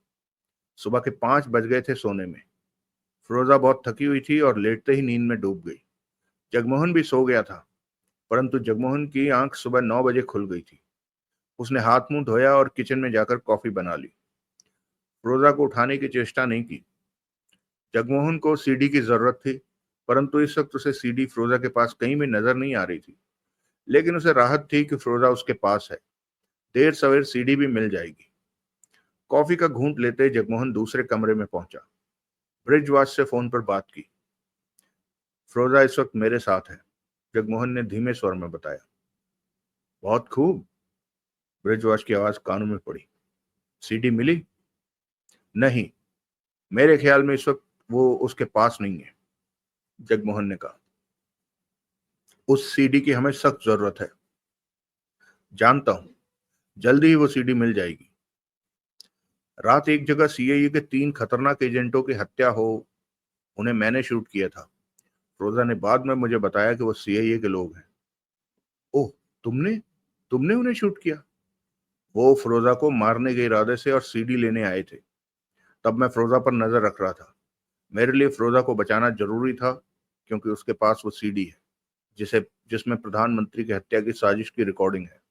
सुबह के 5 बज गए थे सोने में। फ्रोजा बहुत थकी हुई थी और लेटते ही नींद में डूब गई। जगमोहन भी सो गया था, परंतु जगमोहन की आंख सुबह 9 बजे खुल गई थी। उसने हाथ मुंह धोया और किचन में जाकर कॉफी बना ली। फ्रोजा को उठाने की चेष्टा नहीं की। जगमोहन को सीडी की जरूरत थी, परंतु इस वक्त उसे सीडी फ्रोजा के पास कहीं भी नजर नहीं आ रही थी। लेकिन उसे राहत थी कि फ्रोजा उसके पास है। देर सवेर सीडी भी मिल जाएगी। कॉफी का घूंट लेते जगमोहन दूसरे कमरे में पहुंचा। ब्रिजवास से फोन पर बात की। फ्रोजा इस वक्त मेरे साथ है, जगमोहन ने धीमे स्वर में बताया। बहुत खूब। ब्रिजवास की आवाज कानों में पड़ी। सीडी मिली? नहीं, मेरे ख्याल में इस वक्त वो उसके पास नहीं है, जगमोहन ने कहा। उस सीडी की हमें सख्त जरूरत है। जानता हूं, जल्दी ही वो सीडी मिल जाएगी। रात एक जगह सीआईए के 3 खतरनाक एजेंटों की हत्या हो, उन्हें मैंने शूट किया था। फ्रोजा ने बाद में मुझे बताया कि वो सीआईए के लोग हैं। ओह, तुमने तुमने उन्हें शूट किया? वो फ्रोजा को मारने के इरादे से और सीडी लेने आए थे। तब मैं फ्रोजा पर नजर रख रहा था। मेरे लिए फ्रोजा को बचाना जरूरी था, क्योंकि उसके पास वो सीडी है जिसे जिसमें प्रधानमंत्री की हत्या की साजिश की रिकॉर्डिंग है।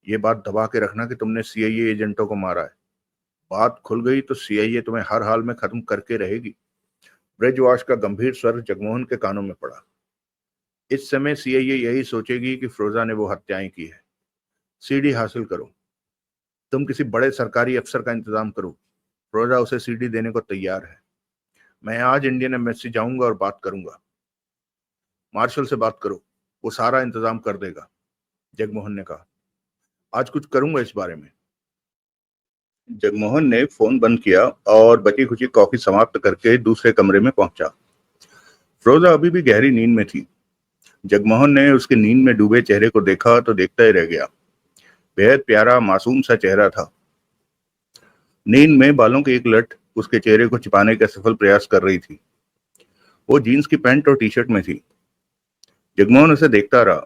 ये बात दबा के रखना कि तुमने सीआईए एजेंटों को मारा है। बात खुल गई तो सीआईए तुम्हें हर हाल में खत्म करके रहेगी। ब्रिजवाश का गंभीर स्वर जगमोहन के कानों में पड़ा। इस समय सीआईए यही सोचेगी कि फ्रोजा ने वो हत्याएं की है। सीडी हासिल करो। तुम किसी बड़े सरकारी अफसर का इंतजाम करो। फिरोजा उसे सीडी देने को तैयार है। मैं आज इंडियन एम्बेसी जाऊंगा और बात करूंगा। मार्शल से बात करो, वो सारा इंतजाम कर देगा, जगमोहन ने कहा। आज कुछ करूंगा इस बारे में। जगमोहन ने फोन बंद किया और बची खुची कॉफी समाप्त करके दूसरे कमरे में पहुंचा। फिरोजा अभी भी गहरी नींद में थी। जगमोहन ने उसके नींद में डूबे चेहरे को देखा तो देखता ही रह गया। बेहद प्यारा मासूम सा चेहरा था। नींद में बालों की एक लट उसके चेहरे को छिपाने का सफल प्रयास कर रही थी। वो जीन्स की पैंट और टी शर्ट में थी। जगमोहन उसे देखता रहा।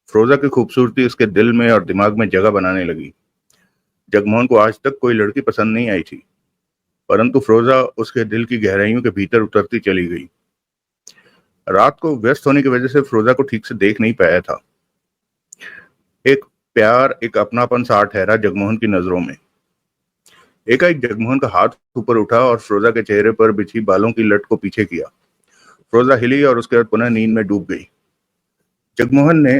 फिरोजा की खूबसूरती उसके दिल में और दिमाग में जगह बनाने लगी। जगमोहन को आज तक कोई लड़की पसंद नहीं आई थी, परंतु फिरोजा उसके दिल की गहराइयों के भीतर उतरती चली गई। रात को व्यस्त होने की वजह से फिरोजा को ठीक से देख नहीं पाया था। एक प्यार, एक अपनापन सा ठहरा जगमोहन की नजरों में। एकाएक जगमोहन का हाथ ऊपर उठा और फिरोजा के चेहरे पर बिछी बालों की लट को पीछे किया। फिरोजा हिली और उसके बाद पुनः नींद में डूब गई। जगमोहन ने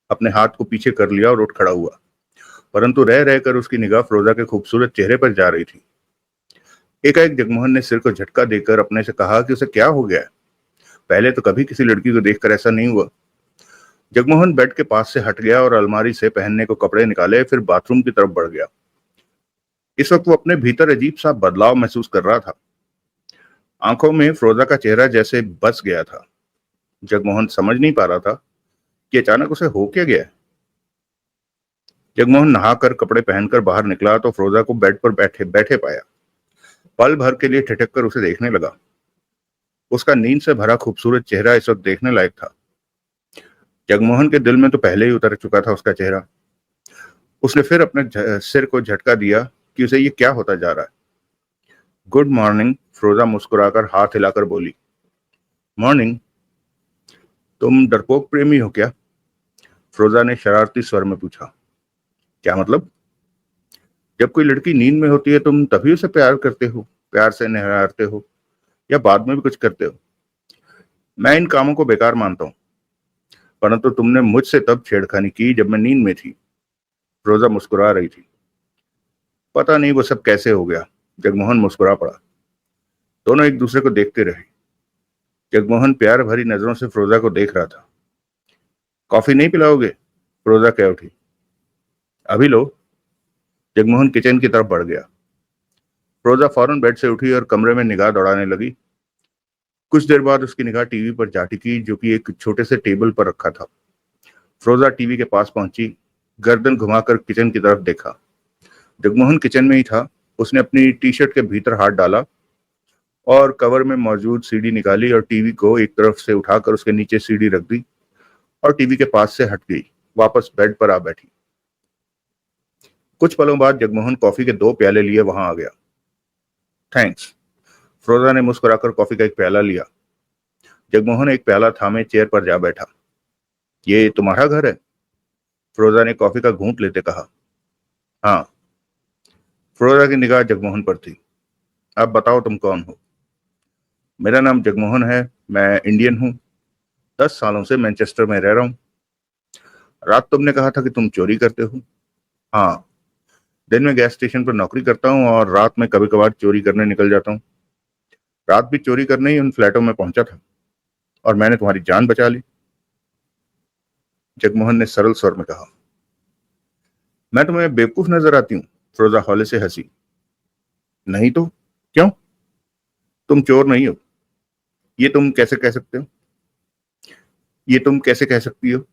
अपने हाथ को पीछे कर लिया और उठ खड़ा हुआ, परंतु रह रहकर उसकी निगाह फिरोजा के खूबसूरत चेहरे पर जा रही थी। एकाएक जगमोहन ने सिर को झटका देकर अपने से कहा कि उसे क्या हो गया है। पहले तो कभी किसी लड़की को देखकर ऐसा नहीं हुआ। जगमोहन बेड के पास से हट गया और अलमारी से पहनने को कपड़े निकाले, फिर बाथरूम की तरफ बढ़ गया। इस वक्त वो अपने भीतर अजीब सा बदलाव महसूस कर रहा था। आंखों में फिरोजा का चेहरा जैसे बस गया था। जगमोहन समझ नहीं पा रहा था कि अचानक उसे हो क्या गया। जगमोहन नहाकर कपड़े पहनकर बाहर निकला तो फिरोजा को बेड पर बैठे बैठे पाया। पल भर के लिए ठिठक कर उसे देखने लगा। उसका नींद से भरा खूबसूरत चेहरा इस वक्त देखने लायक था। जगमोहन के दिल में तो पहले ही उतर चुका था उसका चेहरा। उसने फिर अपने सिर को झटका दिया कि उसे ये क्या होता जा रहा है। गुड मॉर्निंग, फिरोजा मुस्कुराकर हाथ हिलाकर बोली। मॉर्निंग। तुम डरपोक प्रेमी हो क्या? फिरोजा ने शरारती स्वर में पूछा। क्या मतलब? जब कोई लड़की नींद में होती है तुम तभी उसे प्यार करते हो, प्यार से निहारते हो, या बाद में भी कुछ करते हो? मैं इन कामों को बेकार मानता हूं, परंतु तुमने मुझसे तब छेड़खानी की जब मैं नींद में थी। फिरोजा मुस्कुरा रही थी। पता नहीं वो सब कैसे हो गया। जगमोहन मुस्कुरा पड़ा। दोनों एक दूसरे को देखते रहे। जगमोहन प्यार भरी नजरों से फिरोजा को देख रहा था। कॉफी नहीं पिलाओगे? फिरोजा कह उठी। अभी लो। जगमोहन किचन की तरफ बढ़ गया। फिरोजा फौरन बेड से उठी और कमरे में निगाह दौड़ाने लगी। कुछ देर बाद उसकी निगाह टीवी पर जा टिकी, जो कि एक छोटे से टेबल पर रखा था। फिरोजा टीवी के पास पहुंची, गर्दन घुमाकर किचन की तरफ देखा। जगमोहन किचन में ही था। उसने अपनी टी शर्ट के भीतर हाथ डाला और कवर में मौजूद सीडी निकाली और टीवी को एक तरफ से उठाकर उसके नीचे सीडी रख दी और टीवी के पास से हट गई। वापस बेड पर आ बैठी। कुछ पलों बाद जगमोहन कॉफी के 2 प्याले लिए वहां आ गया। थैंक्स। फिरोजा ने मुस्कुराकर कॉफी का एक प्याला लिया। जगमोहन एक प्याला थामे चेयर पर जा बैठा। ये तुम्हारा घर है? फिरोजा ने कॉफी का घूंट लेते कहा। हाँ। फिरोजा की निगाह जगमोहन पर थी। अब बताओ तुम कौन हो? मेरा नाम जगमोहन है। मैं इंडियन हूँ। 10 सालों से मैनचेस्टर में रह रहा हूँ। रात तुमने कहा था कि तुम चोरी करते हो। हाँ। दिन में गैस स्टेशन पर नौकरी करता हूँ और रात में कभी कभार चोरी करने निकल जाता हूँ। रात भी चोरी करने ही उन फ्लैटों में पहुंचा था और मैंने तुम्हारी जान बचा ली। जगमोहन ने सरल स्वर में कहा। मैं तुम्हें बेवकूफ नजर आती हूँ? फिरोजा हौले से हंसी। नहीं तो क्यों? तुम चोर नहीं हो। ये तुम कैसे कह सकते हो? ये तुम कैसे कह सकती हो?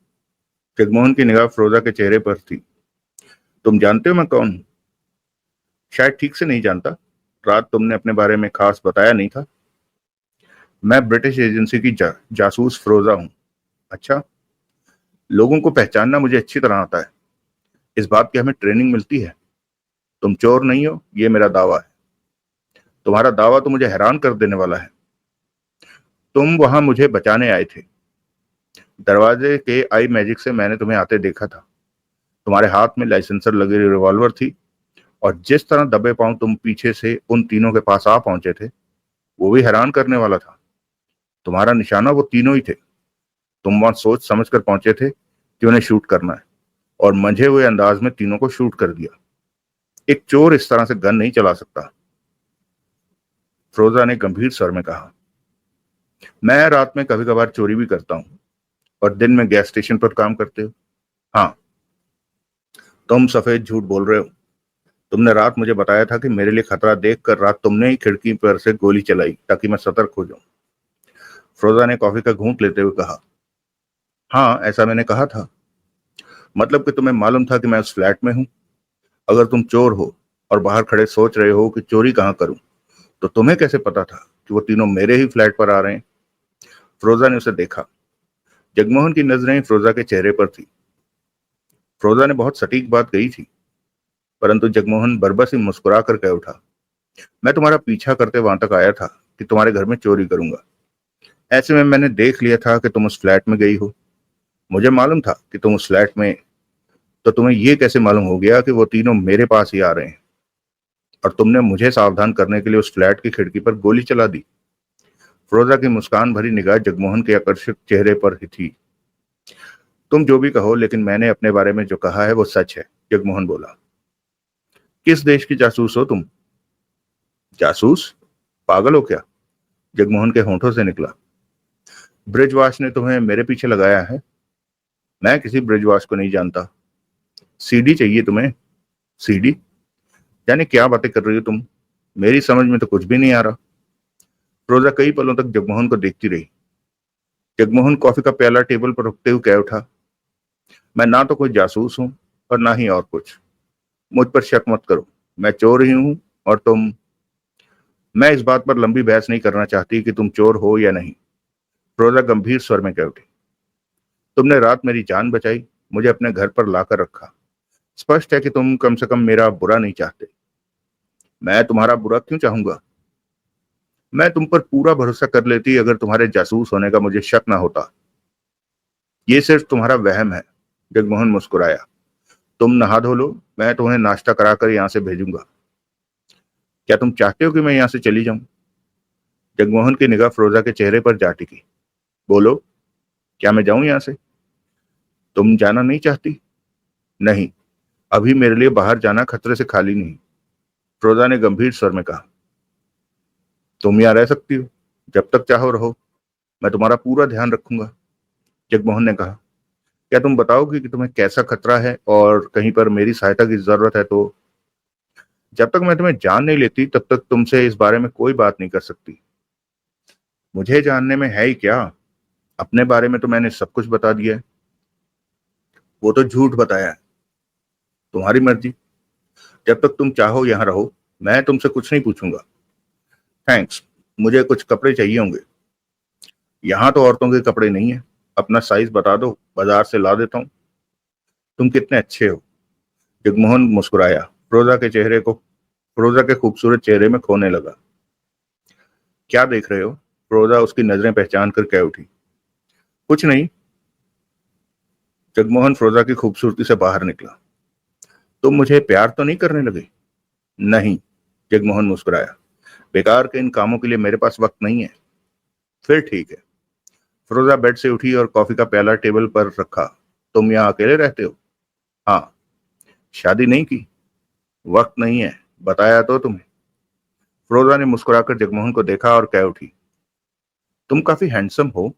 जगमोहन की निगाह फिरोजा के चेहरे पर थी। तुम जानते हो मैं कौन हूं? शायद ठीक से नहीं जानता। रात तुमने अपने बारे में खास बताया नहीं था। मैं ब्रिटिश एजेंसी की जासूस फिरोजा हूँ। अच्छा। लोगों को पहचानना मुझे अच्छी तरह आता है। इस बात की हमें ट्रेनिंग मिलती है। तुम चोर नहीं हो, ये मेरा दावा है। तुम्हारा दावा तो मुझे हैरान कर देने वाला है। तुम वहां मुझे बचाने आए थे। दरवाजे के आई मैजिक से मैंने तुम्हें आते देखा था। तुम्हारे हाथ में लाइसेंसर लगी रिवॉल्वर थी और जिस तरह दबे पांव तुम पीछे से उन तीनों के पास आ पहुंचे थे, वो भी हैरान करने वाला था। तुम्हारा निशाना वो तीनों ही थे। तुम वहां सोच समझ कर पहुंचे थे कि उन्हें शूट करना है और मंझे हुए अंदाज में तीनों को शूट कर दिया। एक चोर इस तरह से गन नहीं चला सकता। फ्रोजा ने गंभीर स्वर में कहा, मैं रात में कभी कभार चोरी भी करता हूं और दिन में गैस स्टेशन पर काम करते हो। हाँ, तुम सफेद झूठ बोल रहे हो। तुमने रात मुझे बताया था कि मेरे लिए खतरा देखकर रात तुमने ही खिड़की पर से गोली चलाई ताकि मैं सतर्क हो जाऊं। फ्रोजा ने कॉफी का घूंट लेते हुए कहा, हाँ, ऐसा मैंने कहा था। मतलब कि तुम्हें मालूम था कि मैं उस फ्लैट में हूं। अगर तुम चोर हो और बाहर खड़े सोच रहे हो कि चोरी कहां करूं, तो तुम्हें कैसे पता था कि वो तीनों मेरे ही फ्लैट पर आ रहे हैं? फ्रोजा ने उसे देखा। जगमोहन की नजरें फ्रोजा के चेहरे पर थी। फ्रोजा ने बहुत सटीक बात कही थी, परंतु जगमोहन बरबस ही मुस्कुरा कर कह उठा, मैं तुम्हारा पीछा करते वहां तक आया था कि तुम्हारे घर में चोरी करूंगा। ऐसे में मैंने देख लिया था कि तुम उस फ्लैट में गई हो। मुझे मालूम था कि तुम उस फ्लैट में, तो तुम्हें यह कैसे मालूम हो गया कि वो तीनों मेरे पास ही आ रहे हैं और तुमने मुझे सावधान करने के लिए उस फ्लैट की खिड़की पर गोली चला दी? फ्रोजा की मुस्कान भरी निगाह जगमोहन के आकर्षक चेहरे पर ही थी। तुम जो भी कहो, लेकिन मैंने अपने बारे में जो कहा है वो सच है, जगमोहन बोला। किस देश की जासूस हो तुम? जासूस? पागल हो क्या? जगमोहन के होंठों से निकला। ब्रिजवास ने तुम्हें मेरे पीछे लगाया है? मैं किसी ब्रिजवास को नहीं जानता। सीडी चाहिए तुम्हें? सीडी? यानी क्या बातें कर रही हो तुम? मेरी समझ में तो कुछ भी नहीं आ रहा। रोजा कई पलों तक जगमोहन को देखती रही। जगमोहन कॉफी का प्याला टेबल पर रखते हुए कह उठा, मैं ना तो कोई जासूस हूं और ना ही और कुछ। मुझ पर शक मत करो। मैं चोर ही हूं और तुम। मैं इस बात पर लंबी बहस नहीं करना चाहती कि तुम चोर हो या नहीं। रोजा गंभीर स्वर में कह उठी, तुमने रात मेरी जान बचाई, मुझे अपने घर पर लाकर रखा। स्पष्ट है कि तुम कम से कम मेरा बुरा नहीं चाहते। मैं तुम्हारा बुरा क्यों चाहूंगा? मैं तुम पर पूरा भरोसा कर लेती अगर तुम्हारे जासूस होने का मुझे शक ना होता। ये सिर्फ तुम्हारा वहम है। जगमोहन मुस्कुराया। तुम नहा धो लो, मैं तुम्हें नाश्ता कराकर यहां से भेजूंगा। क्या तुम चाहते हो कि मैं यहां से चली जाऊं? जगमोहन की निगाह फिरोजा के चेहरे पर जा टिकी। बोलो, क्या मैं जाऊं यहां से? तुम जाना नहीं चाहती? नहीं, अभी मेरे लिए बाहर जाना खतरे से खाली नहीं। फिरोजा ने गंभीर स्वर में कहा, तुम यहाँ रह सकती हो, जब तक चाहो रहो। मैं तुम्हारा पूरा ध्यान रखूंगा। जगमोहन ने कहा, क्या तुम बताओगी कि तुम्हें कैसा खतरा है और कहीं पर मेरी सहायता की जरूरत है तो? जब तक मैं तुम्हें जान नहीं लेती तब तक तुमसे इस बारे में कोई बात नहीं कर सकती। मुझे जानने में है ही क्या? अपने बारे में तो मैंने सब कुछ बता दिया है। वो तो झूठ बताया है। तुम्हारी मर्जी। जब तक तुम चाहो यहाँ रहो, मैं तुमसे कुछ नहीं पूछूंगा। थैंक्स। मुझे कुछ कपड़े चाहिए होंगे। यहाँ तो औरतों के कपड़े नहीं है। अपना साइज बता दो, बाजार से ला देता हूँ। तुम कितने अच्छे हो। जगमोहन मुस्कुराया। फिरोजा के खूबसूरत चेहरे में खोने लगा। क्या देख रहे हो? फिरोजा उसकी नजरें पहचान कर कह उठी, कुछ नहीं। जगमोहन फिरोजा की खूबसूरती से बाहर निकला। तुम मुझे प्यार तो नहीं करने लगे? नहीं। जगमोहन मुस्कुराया। बेकार के इन कामों के लिए मेरे पास वक्त नहीं है। फिर ठीक है। फिरोजा बेड से उठी और कॉफी का प्याला टेबल पर रखा। तुम यहाँ अकेले रहते हो? हाँ। शादी नहीं की? वक्त नहीं है, बताया तो तुम्हें। फिरोजा ने मुस्कुराकर जगमोहन को देखा और कह उठी, तुम काफी हैंडसम हो।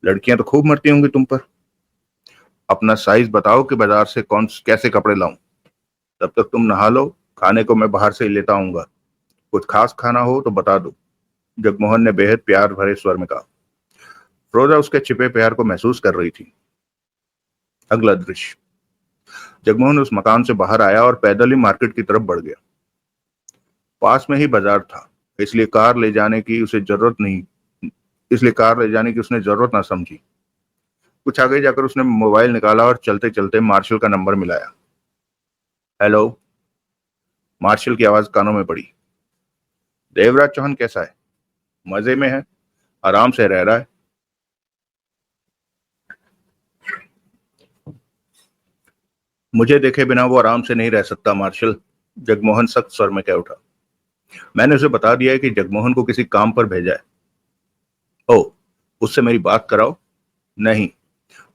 लड़कियां तो खूब मरती होंगी तुम पर। अपना साइज बताओ कि बाजार से कौन कैसे कपड़े लाऊं। तब तक तुम नहा लो, खाने को मैं बाहर से ही लेता आऊंगा। कुछ खास खाना हो तो बता दो। जगमोहन ने बेहद प्यार भरे स्वर में कहा। फिरोजा उसके छिपे प्यार को महसूस कर रही थी। अगला दृश्य। जगमोहन उस मकान से बाहर आया और पैदल ही मार्केट की तरफ बढ़ गया। पास में ही बाजार था, इसलिए कार ले जाने की उसे जरूरत नहीं इसलिए कार ले जाने की उसने जरूरत ना समझी। कुछ आगे जाकर उसने मोबाइल निकाला और चलते चलते मार्शल का नंबर मिलाया। हेलो। मार्शल की आवाज कानों में पड़ी। देवराज चौहान कैसा है? मजे में है, आराम से रह रहा है। मुझे देखे बिना वो आराम से नहीं रह सकता मार्शल। जगमोहन सख्त स्वर में कह उठा। मैंने उसे बता दिया है कि जगमोहन को किसी काम पर भेजा है। ओ, उससे मेरी बात कराओ। नहीं,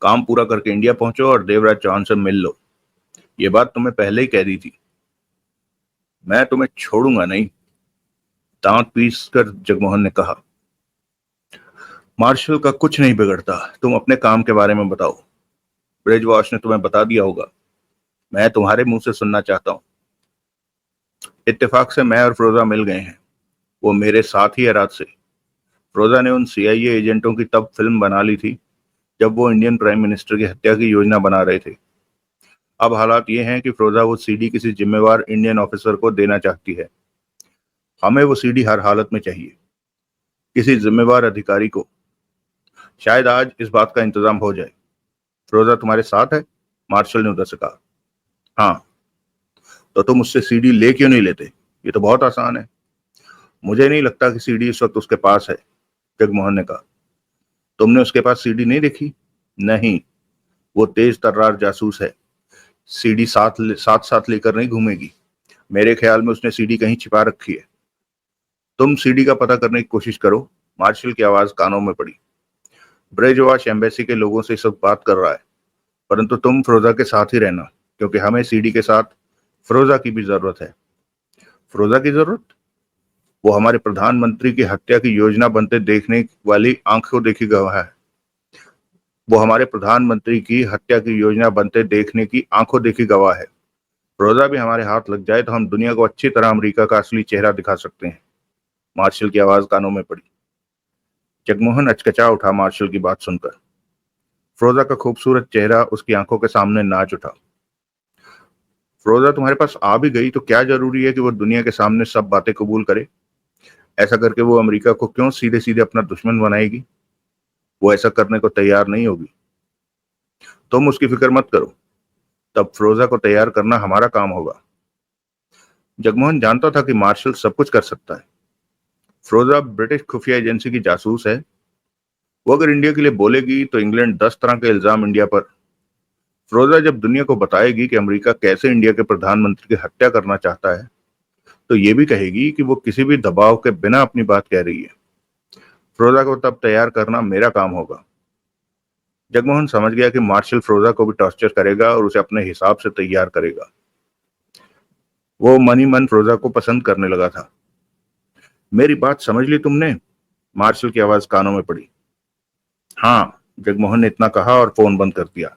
काम पूरा करके इंडिया पहुंचो और देवराज चौहान से मिल लो। ये बात तुम्हें पहले ही कह दी थी। मैं तुम्हें छोड़ूंगा नहीं, दांत पीस कर जगमोहन ने कहा। मार्शल का कुछ नहीं बिगड़ता, तुम अपने काम के बारे में बताओ। ब्रिजवाश ने तुम्हें बता दिया होगा, मैं तुम्हारे मुंह से सुनना चाहता हूँ। इत्तेफाक से मैं और फिरोजा मिल गए हैं, वो मेरे साथ ही है रात से। फिरोजा ने उन सीआईए एजेंटों की तब फिल्म बना ली थी जब वो इंडियन प्राइम मिनिस्टर की हत्या की योजना बना रहे थे। अब हालात ये हैं कि फिरोजा वो सीडी किसी जिम्मेवार इंडियन ऑफिसर को देना चाहती है। हमें वो सीडी हर हालत में चाहिए, किसी जिम्मेवार अधिकारी को। शायद आज इस बात का इंतजाम हो जाए। फिरोजा तुम्हारे साथ है? मार्शल ने उधर से कहा। हाँ। तो तुम उससे सीडी ले क्यों नहीं लेते? ये तो बहुत आसान है। मुझे नहीं लगता कि सीडी इस वक्त उसके पास है, जगमोहन ने कहा। तुमने उसके पास सीडी नहीं देखी? नहीं, वो तेज तर्रार जासूस है, सीडी साथ साथ लेकर नहीं घूमेगी। मेरे ख्याल में उसने सीडी कहीं छिपा रखी है। तुम सीडी का पता करने की कोशिश करो। मार्शल की आवाज कानों में पड़ी। ब्रिजवाश एम्बेसी के लोगों से सब बात कर रहा है, परंतु तुम फिरोजा के साथ ही रहना, क्योंकि हमें सीडी के साथ फिरोजा की भी जरूरत है। फिरोजा की जरूरत? वो हमारे प्रधानमंत्री की हत्या की योजना बनते देखने वाली आंखों देखी गवाह है। वो हमारे प्रधानमंत्री की हत्या की योजना बनते देखने की आंखों देखी गवाह है। फिरोजा भी हमारे हाथ लग जाए तो हम दुनिया को अच्छी तरह अमेरिका का असली चेहरा दिखा सकते हैं। मार्शल की आवाज कानों में पड़ी। जगमोहन अचकचा उठा मार्शल की बात सुनकर। फिरोजा का खूबसूरत चेहरा उसकी आंखों के सामने नाच उठा। फिरोजा तुम्हारे पास आ भी गई तो क्या जरूरी है कि वो दुनिया के सामने सब बातें कबूल करे? ऐसा करके वो अमेरिका को क्यों सीधे सीधे अपना दुश्मन बनाएगी? वो ऐसा करने को तैयार नहीं होगी। तुम उसकी फिक्र मत करो, तब फिरोजा को तैयार करना हमारा काम होगा। जगमोहन जानता था कि मार्शल सब कुछ कर सकता है। फिरोजा ब्रिटिश खुफिया एजेंसी की जासूस है। वो अगर इंडिया के लिए बोलेगी तो इंग्लैंड 10 तरह के इल्जाम इंडिया पर। फिरोजा जब दुनिया को बताएगी कि अमेरिका कैसे इंडिया के प्रधानमंत्री की हत्या करना चाहता है, तो ये भी कहेगी कि वो किसी भी दबाव के बिना अपनी बात कह रही है। फिरोजा को तब तैयार करना मेरा काम होगा। जगमोहन समझ गया कि मार्शल फिरोजा को भी टॉर्चर करेगा और उसे अपने हिसाब से तैयार करेगा। वो मन ही मन फिरोजा को पसंद करने लगा था। मेरी बात समझ ली तुमने? मार्शल की आवाज कानों में पड़ी। हाँ, जगमोहन ने इतना कहा और फोन बंद कर दिया।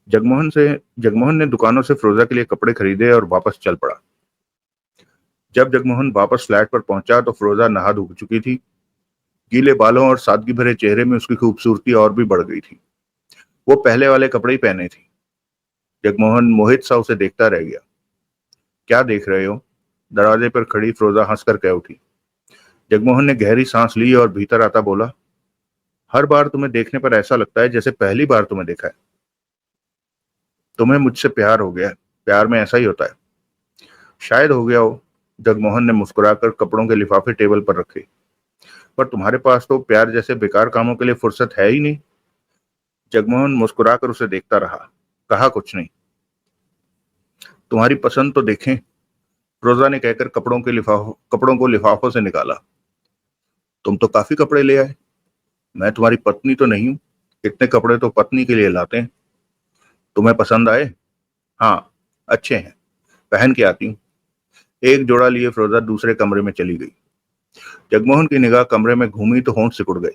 जगमोहन ने दुकानों से फिरोजा के लिए कपड़े खरीदे और वापस चल पड़ा। जब जगमोहन वापस फ्लैट पर पहुंचा तो फिरोजा नहा धो चुकी थी। गीले बालों और सादगी भरे चेहरे में उसकी खूबसूरती और भी बढ़ गई थी। वो पहले वाले कपड़े ही पहने थी। जगमोहन मोहित सा उसे देखता रह गया। क्या देख रहे हो? दरवाजे पर खड़ी फिरोजा हंसकर कह उठी। जगमोहन ने गहरी सांस ली और भीतर आता बोला, हर बार तुम्हें देखने पर ऐसा लगता है जैसे पहली बार तुम्हें देखा है। तुम्हें मुझसे प्यार हो गया है। प्यार में ऐसा ही होता है। शायद हो गया हो। जगमोहन ने मुस्कुराकर कपड़ों के लिफाफे टेबल पर रखे। पर तुम्हारे पास तो प्यार जैसे बेकार कामों के लिए फुर्सत है ही नहीं। जगमोहन मुस्कुराकर उसे देखता रहा, कहा कुछ नहीं। तुम्हारी पसंद तो देखें, फिरोजा ने कहकर कपड़ों को लिफाफों से निकाला। तुम तो काफी कपड़े ले आए। मैं तुम्हारी पत्नी तो नहीं हूं, इतने कपड़े तो पत्नी के लिए लाते हैं। तुम्हें पसंद आए? हाँ, अच्छे हैं, पहन के आती हूँ। एक जोड़ा लिए फिरोजा दूसरे कमरे में चली गई। जगमोहन की निगाह कमरे में घूमी तो होंठ सिकुड़ गए।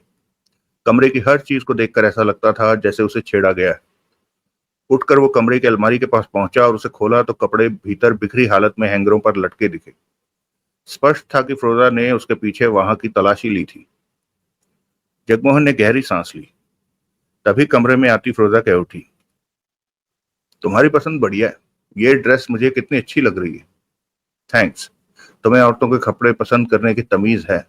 कमरे की हर चीज को देखकर ऐसा लगता था जैसे उसे छेड़ा गया है। उठकर वो कमरे की अलमारी के पास पहुंचा और उसे खोला तो कपड़े भीतर बिखरी हालत में हैंगरों पर लटके दिखे। स्पष्ट था कि फिरोजा ने उसके पीछे वहां की तलाशी ली थी। जगमोहन ने गहरी सांस ली। तभी कमरे में आती फिरोजा कह उठी, तुम्हारी पसंद बढ़िया है। ये ड्रेस मुझे कितनी अच्छी लग रही है। थैंक्स। तुम्हें औरतों के कपड़े पसंद करने की तमीज है।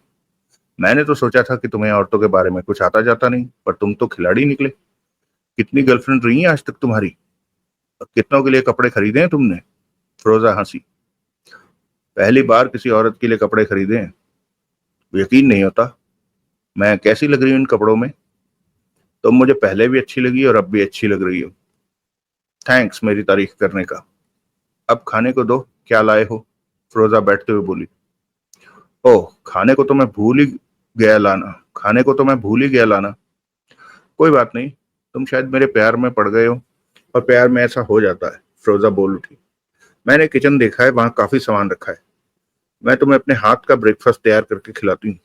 मैंने तो सोचा था कि तुम्हें औरतों के बारे में कुछ आता जाता नहीं, पर तुम तो खिलाड़ी निकले। कितनी गर्लफ्रेंड रही हैं आज तक तुम्हारी? और कितनों के लिए कपड़े खरीदे हैं तुमने? फिरोजा हंसी। पहली बार किसी औरत के लिए कपड़े खरीदे हैं। यकीन नहीं होता। मैं कैसी लग रही हूँ इन कपड़ों में? तुम मुझे पहले भी अच्छी लगी और अब भी अच्छी लग रही हो। थैंक्स मेरी तारीफ करने का। अब खाने को दो, क्या लाए हो? फिरोजा बैठते हुए बोली। ओह, खाने को तो मैं भूल ही गया लाना। कोई बात नहीं, तुम शायद मेरे प्यार में पड़ गए हो, और प्यार में ऐसा हो जाता है। फिरोजा बोल उठी। मैंने किचन देखा है, वहां काफी सामान रखा है। मैं तुम्हें अपने हाथ का ब्रेकफास्ट तैयार करके खिलाती हूँ।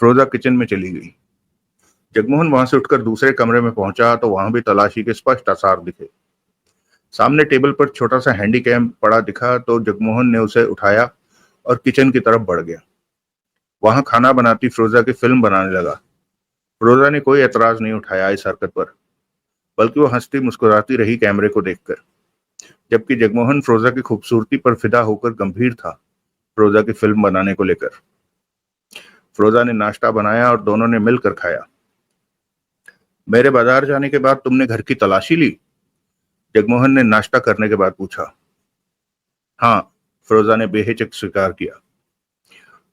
फिरोजा किचन में चली गई। जगमोहन वहां से उठकर दूसरे कमरे में पहुंचा तो वहां भी तलाशी के स्पष्ट आसार दिखे। सामने टेबल पर छोटा सा हैंडी कैम पड़ा दिखा तो जगमोहन ने उसे उठाया और किचन की तरफ बढ़ गया। वहां खाना बनाती फिरोजा की फिल्म बनाने लगा। फिरोजा ने कोई एतराज नहीं उठाया इस हरकत पर, बल्कि वो हंसती मुस्कुराती रही कैमरे को देखकर। जबकि जगमोहन फिरोजा की खूबसूरती पर फिदा होकर गंभीर था, फिरोजा की फिल्म बनाने को लेकर। फिरोजा ने नाश्ता बनाया और दोनों ने मिलकर खाया। मेरे बाजार जाने के बाद तुमने घर की तलाशी ली? जगमोहन ने नाश्ता करने के बाद पूछा। हाँ, फिरोजा ने बेहिचक स्वीकार किया,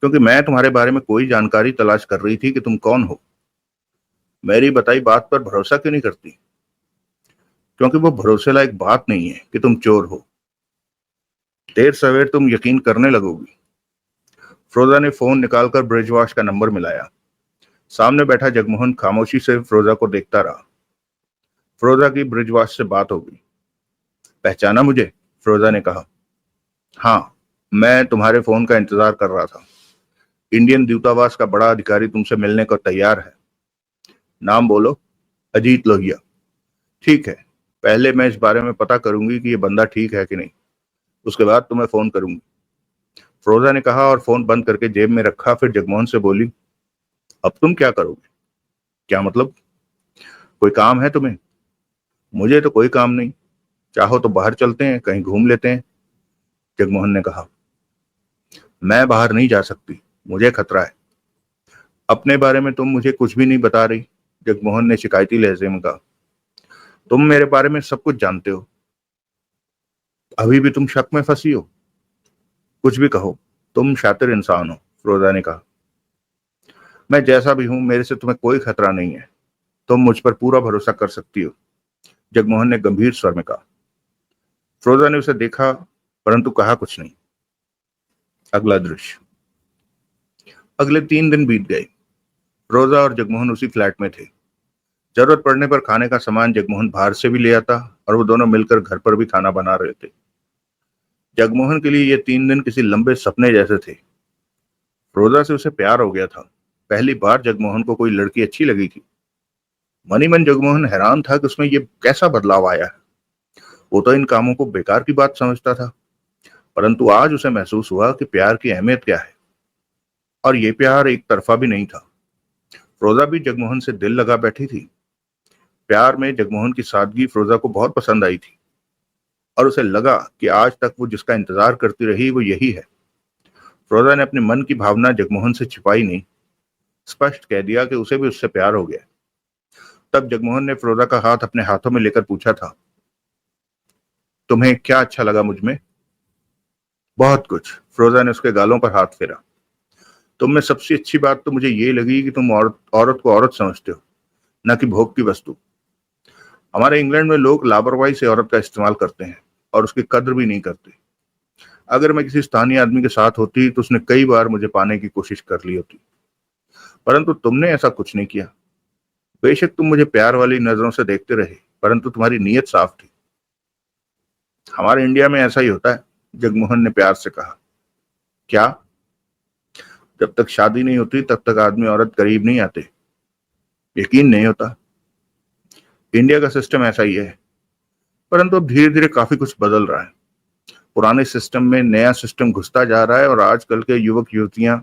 क्योंकि मैं तुम्हारे बारे में कोई जानकारी तलाश कर रही थी कि तुम कौन हो। मेरी बताई बात पर भरोसा क्यों नहीं करती? क्योंकि वो भरोसे लायक बात नहीं है कि तुम चोर हो। देर सवेर तुम यकीन करने लगोगी। फिरोजा ने फोन निकालकर ब्रिजवाश का नंबर मिलाया। सामने बैठा जगमोहन खामोशी से फिरोजा को देखता रहा। फिरोजा की ब्रिजवाश से बात हो गई। पहचाना मुझे? फिरोजा ने कहा। हाँ, मैं तुम्हारे फोन का इंतजार कर रहा था। इंडियन दूतावास का बड़ा अधिकारी तुमसे मिलने को तैयार है। नाम बोलो। अजीत लोहिया। ठीक है, पहले मैं इस बारे में पता करूंगी कि ये बंदा ठीक है कि नहीं, उसके बाद तुम्हें फोन करूंगी, फिरोजा ने कहा और फोन बंद करके जेब में रखा। फिर जगमोहन से बोली, अब तुम क्या करोगे? क्या मतलब? कोई काम है तुम्हें? मुझे तो कोई काम नहीं। चाहो तो बाहर चलते हैं, कहीं घूम लेते हैं, जगमोहन ने कहा। मैं बाहर नहीं जा सकती, मुझे खतरा है। अपने बारे में तुम मुझे कुछ भी नहीं बता रही, जगमोहन ने शिकायती लहजे में कहा। तुम मेरे बारे में सब कुछ जानते हो, अभी भी तुम शक में फंसी हो? कुछ भी कहो, तुम शातिर इंसान हो, फिरोजा ने कहा। मैं जैसा भी हूं, मेरे से तुम्हें कोई खतरा नहीं है। तुम मुझ पर पूरा भरोसा कर सकती हो, जगमोहन ने गंभीर स्वर में कहा। फिरोजा ने उसे देखा, परंतु कहा कुछ नहीं। अगला दृश्य। अगले 3 दिन बीत गए। फिरोजा और जगमोहन उसी फ्लैट में थे। जरूरत पड़ने पर खाने का सामान जगमोहन बाहर से भी ले आता और वो दोनों मिलकर घर पर भी खाना बना रहे थे। जगमोहन के लिए ये 3 दिन किसी लंबे सपने जैसे थे। फिरोजा से उसे प्यार हो गया था। पहली बार जगमोहन को कोई लड़की अच्छी लगी थी। मन ही मन जगमोहन हैरान था कि उसमें ये कैसा बदलाव आया है। वो तो इन कामों को बेकार की बात समझता था, परंतु आज उसे महसूस हुआ कि प्यार की अहमियत क्या है। और ये प्यार एक तरफा भी नहीं था। फिरोजा भी जगमोहन से दिल लगा बैठी थी। प्यार में जगमोहन की सादगी फिरोजा को बहुत पसंद आई थी, और उसे लगा कि आज तक वो जिसका इंतजार करती रही वो यही है। फिरोजा ने अपने मन की भावना जगमोहन से छिपाई नहीं, स्पष्ट कह दिया कि उसे भी उससे प्यार हो गया। तब जगमोहन ने फिरोजा का हाथ अपने हाथों में लेकर पूछा था, तुम्हें क्या अच्छा लगा मुझ में? बहुत कुछ, फिरोजा ने उसके गालों पर हाथ फेरा। तुम में सबसे अच्छी बात तो मुझे ये लगी कि तुम औरत को औरत समझते हो, न कि भोग की वस्तु। हमारे इंग्लैंड में लोग लापरवाही से औरत का इस्तेमाल करते हैं और उसकी कद्र भी नहीं करते। अगर मैं किसी स्थानीय आदमी के साथ होती तो उसने कई बार मुझे पाने की कोशिश कर ली होती, परंतु तुमने ऐसा कुछ नहीं किया। बेशक तुम मुझे प्यार वाली नजरों से देखते रहे, परंतु तुम्हारी नीयत साफ थी। हमारे इंडिया में ऐसा ही होता है, जगमोहन ने प्यार से कहा। क्या? जब तक शादी नहीं होती तब तक आदमी औरत करीब नहीं आते। यकीन नहीं होता। इंडिया का सिस्टम ऐसा ही है, परंतु अब धीरे धीरे काफी कुछ बदल रहा है। पुराने सिस्टम में नया सिस्टम घुसता जा रहा है और आजकल के युवक युवतियां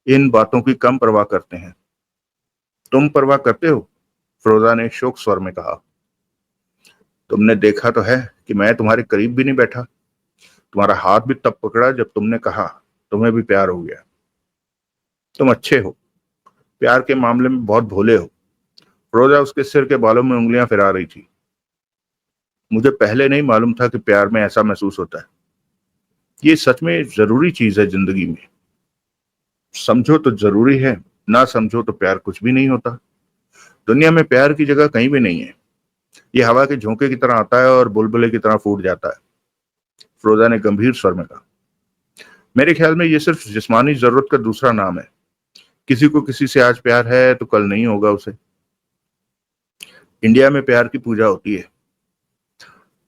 इन बातों की कम परवाह करते हैं। तुम परवाह करते हो? फिरोजा ने शोक स्वर में कहा। तुमने देखा तो है कि मैं तुम्हारे करीब भी नहीं बैठा। तुम्हारा हाथ भी तब पकड़ा जब तुमने कहा तुम्हें भी प्यार हो गया। तुम अच्छे हो, प्यार के मामले में बहुत भोले हो। फिरोजा उसके सिर के बालों में उंगलियां फिरा रही थी। मुझे पहले नहीं मालूम था कि प्यार में ऐसा महसूस होता है। ये सच में जरूरी चीज है जिंदगी में। समझो तो जरूरी है, ना समझो तो प्यार कुछ भी नहीं होता। दुनिया में प्यार की जगह कहीं भी नहीं है। ये हवा के झोंके की तरह आता है और बुलबुले की तरह फूट जाता है, फिरोजा ने गंभीर स्वर में कहा। मेरे ख्याल में ये सिर्फ जिस्मानी जरूरत का दूसरा नाम है। किसी को किसी से आज प्यार है तो कल नहीं होगा उसे। इंडिया में प्यार की पूजा होती है।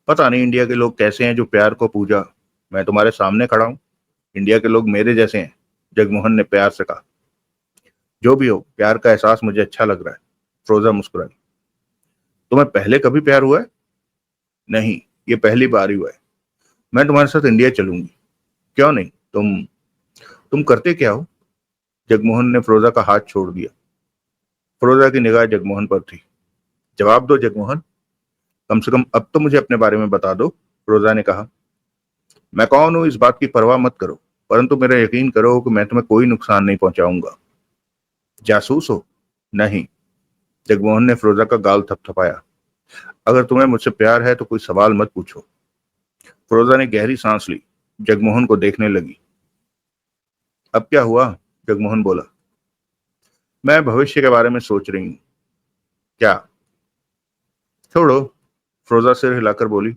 पता नहीं इंडिया के लोग कैसे हैं जो प्यार को पूजा। मैं तुम्हारे सामने खड़ा हूं। इंडिया के लोग मेरे जैसे हैं। जगमोहन ने प्यार से कहा। जो भी हो, प्यार का एहसास मुझे अच्छा लग रहा है। फ्रोजा मुस्कुराई। तुम्हें पहले कभी प्यार हुआ है? नहीं, ये पहली बार ही हुआ है। मैं तुम्हारे साथ इंडिया चलूंगी। क्यों नहीं? तुम करते क्या हो? जगमोहन ने फिरोजा का हाथ छोड़ दिया। फिरोजा की निगाह जगमोहन पर थी। जवाब दो जगमोहन, कम से कम अब तो मुझे अपने बारे में बता दो। फिरोजा ने कहा। मैं कौन हूं इस बात की परवाह मत करो, परंतु मेरा यकीन करो कि मैं तुम्हें कोई नुकसान नहीं पहुंचाऊंगा। जासूस हो? नहीं। जगमोहन ने फिरोजा का गाल थपथपाया। अगर तुम्हें मुझसे प्यार है तो कोई सवाल मत पूछो। फिरोजा ने गहरी सांस ली। जगमोहन को देखने लगी। अब क्या हुआ? जगमोहन बोला। मैं भविष्य के बारे में सोच रही हूँ। क्या? छोड़ो। फिरोजा सिर हिलाकर बोली।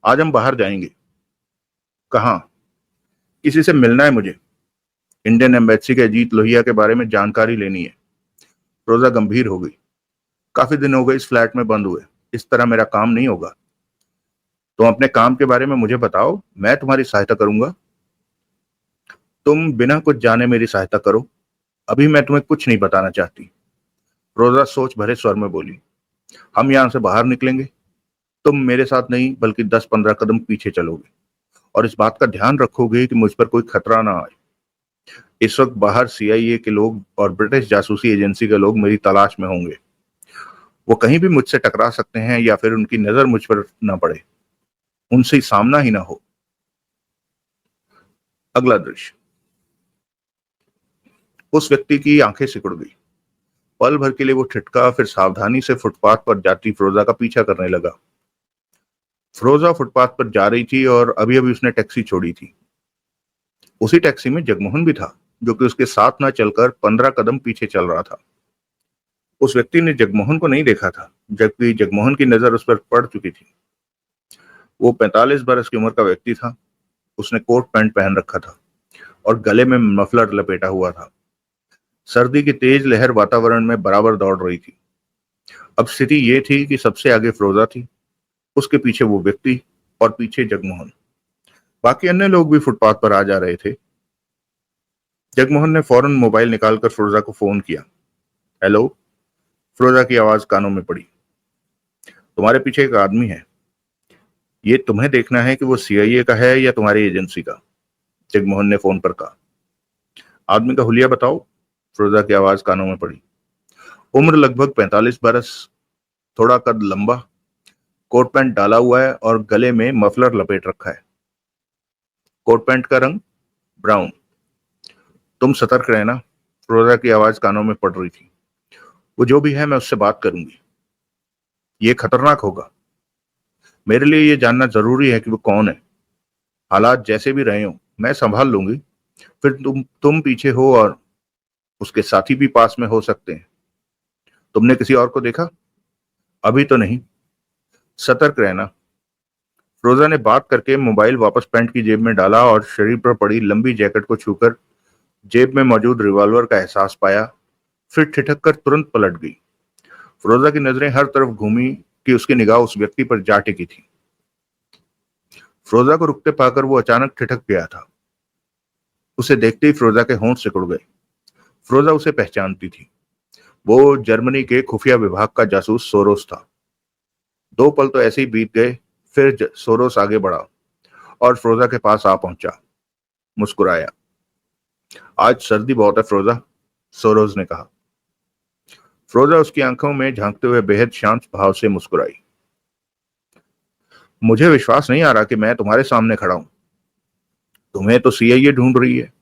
आज हम बाहर जाएंगे। कहाँ? किसी से मिलना है मुझे। इंडियन एम्बेसी के अजीत लोहिया के बारे में जानकारी लेनी है। फिरोजा गंभीर हो गई। काफी दिन हो गए इस फ्लैट में बंद हुए। इस तरह मेरा काम नहीं होगा। तुम अपने काम के बारे में मुझे बताओ, मैं तुम्हारी सहायता करूंगा। तुम बिना कुछ जाने मेरी सहायता करो। अभी मैं तुम्हें कुछ नहीं बताना चाहती। रोजा सोच भरे स्वर में बोली। हम यहां से बाहर निकलेंगे। तुम मेरे साथ नहीं बल्कि 10-15 कदम पीछे चलोगे और इस बात का ध्यान रखोगे कि मुझ पर कोई खतरा ना आए। इस वक्त बाहर सीआईए के लोग और ब्रिटिश जासूसी एजेंसी के लोग मेरी तलाश में होंगे। वो कहीं भी मुझसे टकरा सकते हैं या फिर उनकी नजर मुझ पर ना पड़े, उनसे सामना ही ना हो। अगला दृश्य। उस व्यक्ति की आंखें सिकुड़ गई। पल भर के लिए वो ठिठका, फिर सावधानी से फुटपाथ पर जाती फिरोजा का पीछा करने लगा। फिरोजा फुटपाथ पर जा रही थी और अभी अभी उसने टैक्सी छोड़ी थी। उसी टैक्सी में जगमोहन भी था, जो कि उसके साथ ना चलकर 15 कदम पीछे चल रहा था। उस व्यक्ति ने जगमोहन को नहीं देखा था, जबकि जगमोहन की नजर उस पर पड़ चुकी थी। वो 45 बरस की उम्र का व्यक्ति था। उसने कोट पैंट पहन रखा था और गले में मफलर लपेटा हुआ था। सर्दी की तेज लहर वातावरण में बराबर दौड़ रही थी। अब स्थिति ये थी कि सबसे आगे फिरोजा थी, उसके पीछे वो व्यक्ति और पीछे जगमोहन। बाकी अन्य लोग भी फुटपाथ पर आ जा रहे थे। जगमोहन ने फौरन मोबाइल निकालकर फिरोजा को फोन किया। हेलो। फिरोजा की आवाज कानों में पड़ी। तुम्हारे पीछे एक आदमी है। ये तुम्हें देखना है कि वो सीआईए का है या तुम्हारी एजेंसी का। जगमोहन ने फोन पर कहा। आदमी का हुलिया बताओ। फिरोजा की आवाज कानों में पड़ी। उम्र लगभग 45 बरस, थोड़ा कद लंबा, कोट पैंट डाला हुआ है और गले में मफलर लपेट रखा है। कोट पैंट का रंग ब्राउन। तुम सतर्क रहना। फिरोजा की आवाज कानों में पड़ रही थी। वो जो भी है मैं उससे बात करूंगी। ये खतरनाक होगा। मेरे लिए ये जानना जरूरी है कि वो कौन है। हालात जैसे भी रहे हो मैं संभाल लूंगी। फिर तुम पीछे हो और उसके साथी भी पास में हो सकते हैं। तुमने किसी और को देखा? अभी तो नहीं। सतर्क रहना। फिरोजा ने बात करके मोबाइल वापस पैंट की जेब में डाला और शरीर पर पड़ी लंबी जैकेट को छूकर जेब में मौजूद रिवॉल्वर का एहसास पाया। फिर ठिठक कर तुरंत पलट गई। फिरोजा की नजरें हर तरफ घूमी कि उसकी निगाह उस व्यक्ति पर जा टिकी थी। फिरोजा को रुकते पाकर वो अचानक ठिठक गया था। उसे देखते ही फिरोजा के होंठ सिकुड़ गए। फिरोजा उसे पहचानती थी। वो जर्मनी के खुफिया विभाग का जासूस सोरोस था। 2 पल तो ऐसे ही बीत गए। फिर सोरोस आगे बढ़ा और फिरोजा के पास आ पहुंचा। मुस्कुराया। आज सर्दी बहुत है फिरोजा, सोरोस ने कहा। फिरोजा उसकी आंखों में झांकते हुए बेहद शांत भाव से मुस्कुराई। मुझे विश्वास नहीं आ रहा कि मैं तुम्हारे सामने खड़ा हूं। तुम्हें तो सीआईए ढूंढ रही है।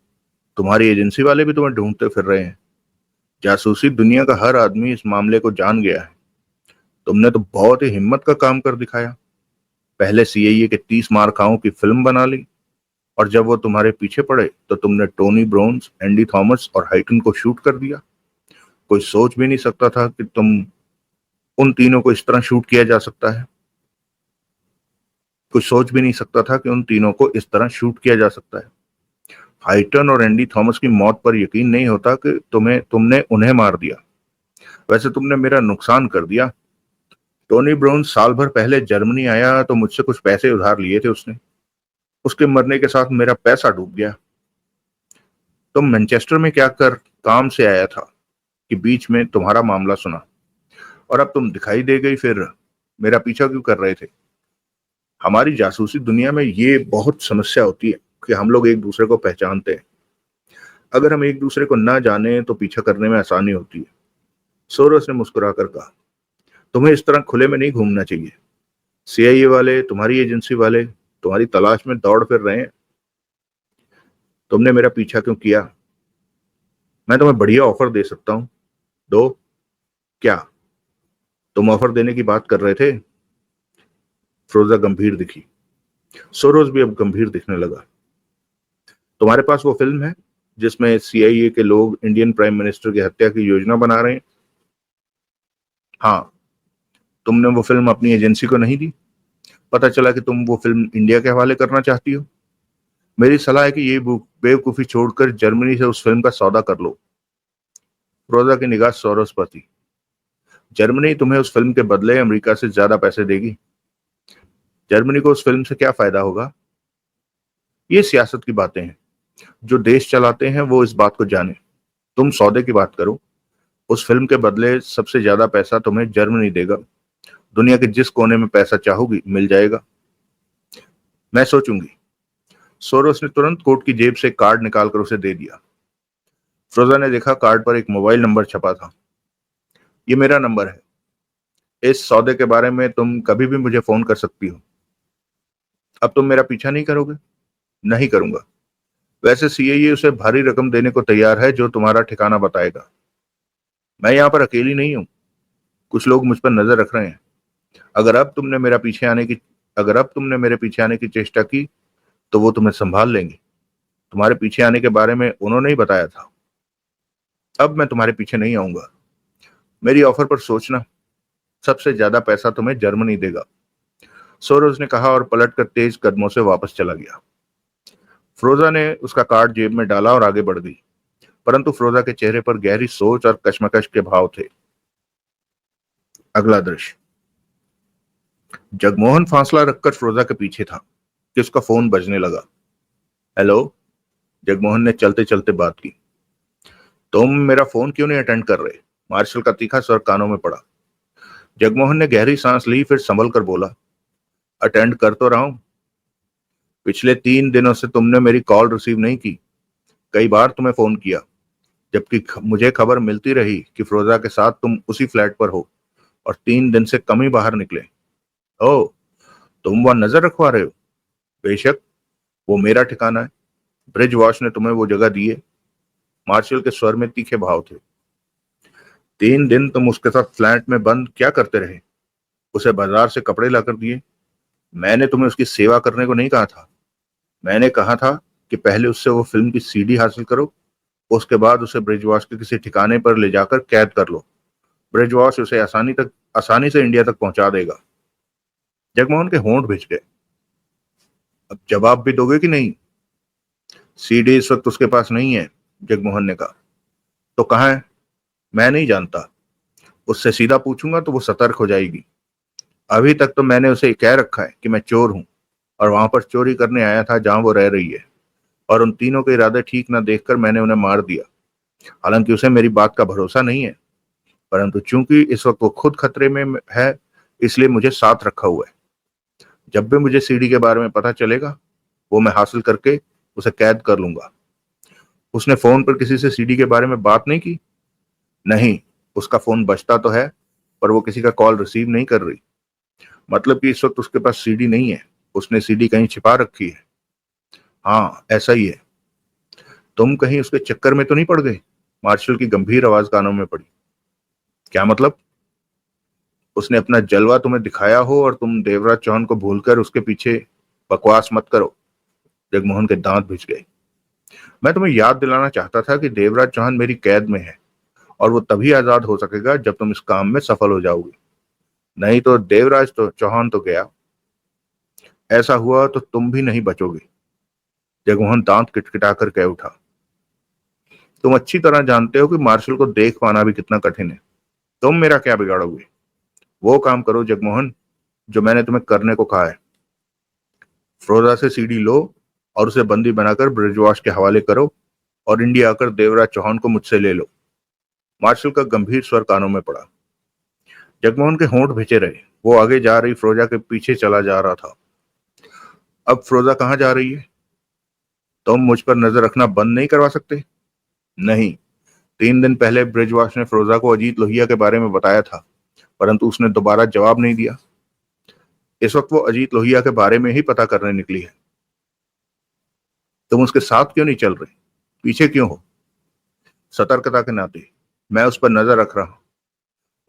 तुम्हारी एजेंसी वाले भी तुम्हें ढूंढते फिर रहे हैं। जासूसी दुनिया का हर आदमी इस मामले को जान गया है। तुमने तो बहुत ही हिम्मत का काम कर दिखाया। पहले सीआईए के 30 मार खाओं की फिल्म बना ली और जब वो तुम्हारे पीछे पड़े तो तुमने टोनी ब्रोन्स, एंडी थॉमस और हाइटन को शूट कर दिया। कोई सोच भी नहीं सकता था कि तुम उन तीनों को इस तरह शूट किया जा सकता है। कोई सोच भी नहीं सकता था कि उन तीनों को इस तरह शूट किया जा सकता है। हाइटन और एंडी थॉमस की मौत पर यकीन नहीं होता कि तुमने उन्हें मार दिया। वैसे तुमने मेरा नुकसान कर दिया। टोनी ब्राउन साल भर पहले जर्मनी आया तो मुझसे कुछ पैसे उधार लिए थे उसने। उसके मरने के साथ मेरा पैसा डूब गया। तुम मैनचेस्टर में क्या कर काम से आया था कि बीच में तुम्हारा मामला सुना, और अब तुम दिखाई दे गई, फिर मेरा पीछा क्यों कर रहे थे? हमारी जासूसी दुनिया में ये बहुत समस्या होती है कि हम लोग एक दूसरे को पहचानते हैं। अगर हम एक दूसरे को ना जाने तो पीछा करने में आसानी होती है। सोरोस ने मुस्कुराकर कहा, तुम्हें इस तरह खुले में नहीं घूमना चाहिए। सीआईए वाले, तुम्हारी एजेंसी वाले तुम्हारी तलाश में दौड़ फिर रहे हैं। तुमने मेरा पीछा क्यों किया? मैं तुम्हें बढ़िया ऑफर दे सकता हूं। दो। क्या तुम ऑफर देने की बात कर रहे थे? फ्रोजा गंभीर दिखी। सोरोस भी अब गंभीर दिखने लगा। तुम्हारे पास वो फिल्म है जिसमें सीआईए के लोग इंडियन प्राइम मिनिस्टर की हत्या की योजना बना रहे हैं? हाँ। तुमने वो फिल्म अपनी एजेंसी को नहीं दी? पता चला कि तुम वो फिल्म इंडिया के हवाले करना चाहती हो। मेरी सलाह है कि ये बेवकूफी छोड़कर जर्मनी से उस फिल्म का सौदा कर लो। फ्रोजा की निगाह सोरोस पर थी। जर्मनी तुम्हें उस फिल्म के बदले अमेरिका से ज्यादा पैसे देगी। जर्मनी को उस फिल्म से क्या फायदा होगा? ये सियासत की बातें हैं। जो देश चलाते हैं वो इस बात को जाने। तुम सौदे की बात करो। उस फिल्म के बदले सबसे ज्यादा पैसा तुम्हें जर्मनी देगा। दुनिया के जिस कोने में पैसा चाहोगी मिल जाएगा। मैं सोचूंगी। सोरोस ने तुरंत कोट की जेब से कार्ड निकालकर उसे दे दिया। फ्रोजा ने देखा कार्ड पर एक मोबाइल नंबर छपा था। ये मेरा नंबर है। इस सौदे के बारे में तुम कभी भी मुझे फोन कर सकती हो। अब तुम मेरा पीछा नहीं करोगे? नहीं करूंगा। वैसे सीआईए उसे भारी रकम देने को तैयार है जो तुम्हारा ठिकाना बताएगा। मैं यहाँ पर अकेली नहीं हूँ। कुछ लोग मुझ पर नजर रख रहे हैं। अगर अब तुमने मेरा पीछे आने की अगर अब तुमने मेरे पीछे आने की चेष्टा की तो वो तुम्हें संभाल लेंगे। तुम्हारे पीछे आने के बारे में उन्होंने ही बताया था। अब मैं तुम्हारे पीछे नहीं आऊंगा। मेरी ऑफर पर सोचना। सबसे ज्यादा पैसा तुम्हें जर्मनी देगा। सोरोज ने कहा और पलटकर तेज कदमों से वापस चला गया। फ्रोजा ने उसका कार्ड जेब में डाला और आगे बढ़ गई, परंतु फ्रोजा के चेहरे पर गहरी सोच और कश्मकश के भाव थे। अगला दृश्य। जगमोहन फासला रखकर फ्रोजा के पीछे था कि उसका फोन बजने लगा। हेलो। जगमोहन ने चलते चलते बात की। तुम मेरा फोन क्यों नहीं अटेंड कर रहे? मार्शल का तीखा स्वर कानों में पड़ा। जगमोहन ने गहरी सांस ली, फिर संभल कर बोला, अटेंड कर तो रहा हूं। पिछले 3 दिनों से तुमने मेरी कॉल रिसीव नहीं की। कई बार तुम्हें फोन किया, जबकि मुझे खबर मिलती रही कि फ्रोजा के साथ तुम उसी फ्लैट पर हो और 3 दिन से कम ही बाहर निकले। ओ, तुम वहां नजर रखवा रहे हो? बेशक, वो मेरा ठिकाना है। ब्रिज वॉश ने तुम्हें वो जगह दी है। मार्शल के स्वर में तीखे भाव थे। 3 दिन तुम उसके साथ फ्लैट में बंद क्या करते रहे? उसे बाजार से कपड़े लाकर दिए। मैंने तुम्हें उसकी सेवा करने को नहीं कहा था। मैंने कहा था कि पहले उससे वो फिल्म की सीडी हासिल करो, उसके बाद उसे ब्रिजवाश के किसी ठिकाने पर ले जाकर कैद कर लो। ब्रिजवाश उसे आसानी से इंडिया तक पहुंचा देगा। जगमोहन के होंठ भिज गए। अब जवाब भी दोगे कि नहीं? सीडी इस वक्त उसके पास नहीं है, जगमोहन ने कहा। तो कहाँ है? मैं नहीं जानता। उससे सीधा पूछूंगा तो वो सतर्क हो जाएगी। अभी तक तो मैंने उसे कह रखा है कि मैं चोर हूं और वहां पर चोरी करने आया था जहां वो रह रही है, और उन तीनों के इरादे ठीक न देखकर मैंने उन्हें मार दिया। हालांकि उसे मेरी बात का भरोसा नहीं है, परंतु चूंकि इस वक्त वो खुद खतरे में है, इसलिए मुझे साथ रखा हुआ है। जब भी मुझे सीडी के बारे में पता चलेगा, वो मैं हासिल करके उसे कैद कर लूंगा। उसने फोन पर किसी से सीडी के बारे में बात नहीं की? नहीं। उसका फोन बजता तो है, पर वो किसी का कॉल रिसीव नहीं कर रही। मतलब कि इस वक्त उसके पास सीडी नहीं है। उसने सीडी कहीं छिपा रखी है। हाँ, ऐसा ही है। तुम कहीं उसके चक्कर में तो नहीं पड़ गए? मार्शल की गंभीर आवाज कानों में पड़ी। क्या मतलब? उसने अपना जलवा तुम्हें दिखाया हो और तुम देवराज चौहान को भूलकर उसके पीछे? बकवास मत करो। जगमोहन के दांत भिज गए। मैं तुम्हें याद दिलाना चाहता था कि देवराज चौहान मेरी कैद में है और वो तभी आजाद हो सकेगा जब तुम इस काम में सफल हो जाओगे। नहीं तो देवराज तो चौहान तो गया। ऐसा हुआ तो तुम भी नहीं बचोगे। जगमोहन दांत किटकिटाकर कह उठा। तुम अच्छी तरह जानते हो कि मार्शल को देख पाना भी कितना कठिन है। तुम मेरा क्या बिगाड़ोगे? वो काम करो जगमोहन जो मैंने तुम्हें करने को कहा है। फ्रोजा से सीडी लो और उसे बंदी बनाकर ब्रिजवाश के हवाले करो और इंडिया आकर देवराज चौहान को मुझसे ले लो। मार्शल का गंभीर स्वर कानों में पड़ा। जगमोहन के होंठ भिजे रहे। वो आगे जा रही फ्रोजा के पीछे चला जा रहा था। अब फ्रोजा कहाँ जा रही है? तुम मुझ पर नजर रखना बंद नहीं करवा सकते? नहीं। 3 दिन पहले ब्रिजवाश ने फ्रोजा को अजीत लोहिया के बारे में बताया था, परंतु उसने दोबारा जवाब नहीं दिया। इस वक्त वो अजीत लोहिया के बारे में ही पता करने निकली है। तुम उसके साथ क्यों नहीं चल रही? पीछे क्यों हो? सतर्कता के नाते मैं उस पर नजर रख रहा हूं।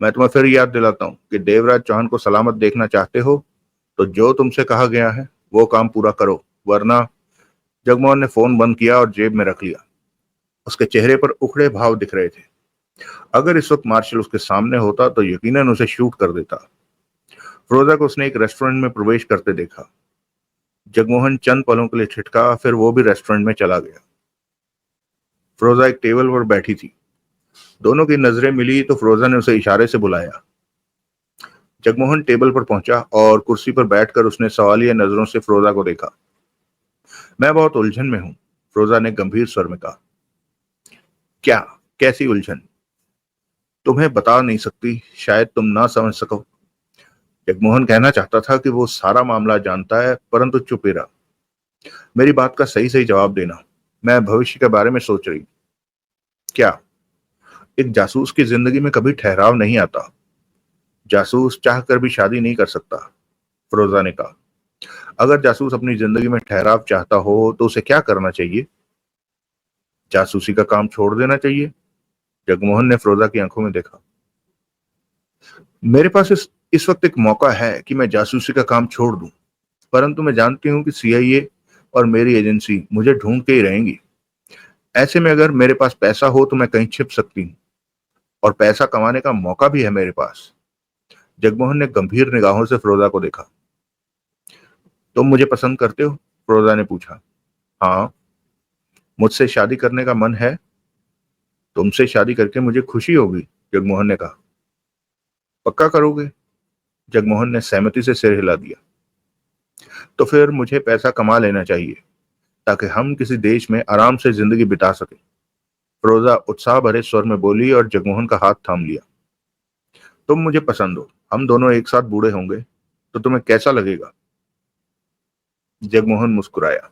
मैं तुम्हें फिर याद दिलाता हूं कि देवराज चौहान को सलामत देखना चाहते हो तो जो तुमसे कहा गया है वो काम पूरा करो, वरना। जगमोहन ने फोन बंद किया और जेब में रख लिया। उसके चेहरे पर उखड़े भाव दिख रहे थे। अगर इस वक्त मार्शल उसके सामने होता तो यकीनन उसे शूट कर देता। फ्रोजा को उसने एक रेस्टोरेंट में प्रवेश करते देखा। जगमोहन चंद पलों के लिए छिटका, फिर वो भी रेस्टोरेंट में चला गया। फ्रोजा एक टेबल पर बैठी थी। दोनों की नजरें मिली तो फ्रोजा ने उसे इशारे से बुलाया। जगमोहन टेबल पर पहुंचा और कुर्सी पर बैठकर उसने सवालिया नजरों से फ्रोजा को देखा। मैं बहुत उलझन में हूं, फ्रोजा ने गंभीर स्वर में कहा। क्या? कैसी उलझन? तुम्हें बता नहीं सकती, शायद तुम ना समझ सको। जगमोहन कहना चाहता था कि वो सारा मामला जानता है, परंतु चुप ही रहा। मेरी बात का सही सही जवाब देना। मैं भविष्य के बारे में सोच रही। क्या? एक जासूस की जिंदगी में कभी ठहराव नहीं आता। जासूस चाह कर भी शादी नहीं कर सकता, फिरोजा ने कहा। अगर जासूस अपनी जिंदगी में ठहराव चाहता हो तो उसे क्या करना चाहिए? जासूसी का काम छोड़ देना चाहिए। जगमोहन ने फिरोजा की आंखों में देखा। मेरे पास इस वक्त एक मौका है कि मैं जासूसी का काम छोड़ दूं, परंतु मैं जानती हूं कि सीआईए और मेरी एजेंसी मुझे ढूंढते ही रहेंगी। ऐसे में अगर मेरे पास पैसा हो तो मैं कहीं छिप सकती हूँ, और पैसा कमाने का मौका भी है मेरे पास। जगमोहन ने गंभीर निगाहों से फिरोजा को देखा। तुम मुझे पसंद करते हो? फिरोजा ने पूछा। हाँ। मुझसे शादी करने का मन है? तुमसे शादी करके मुझे खुशी होगी, जगमोहन ने कहा। पक्का करोगे? जगमोहन ने सहमति से सिर हिला दिया। तो फिर मुझे पैसा कमा लेना चाहिए ताकि हम किसी देश में आराम से जिंदगी बिता सकें, फिरोजा उत्साह भरे स्वर में बोली और जगमोहन का हाथ थाम लिया। तुम मुझे पसंद हो, हम दोनों एक साथ बूढ़े होंगे तो तुम्हें कैसा लगेगा? जगमोहन मुस्कुराया।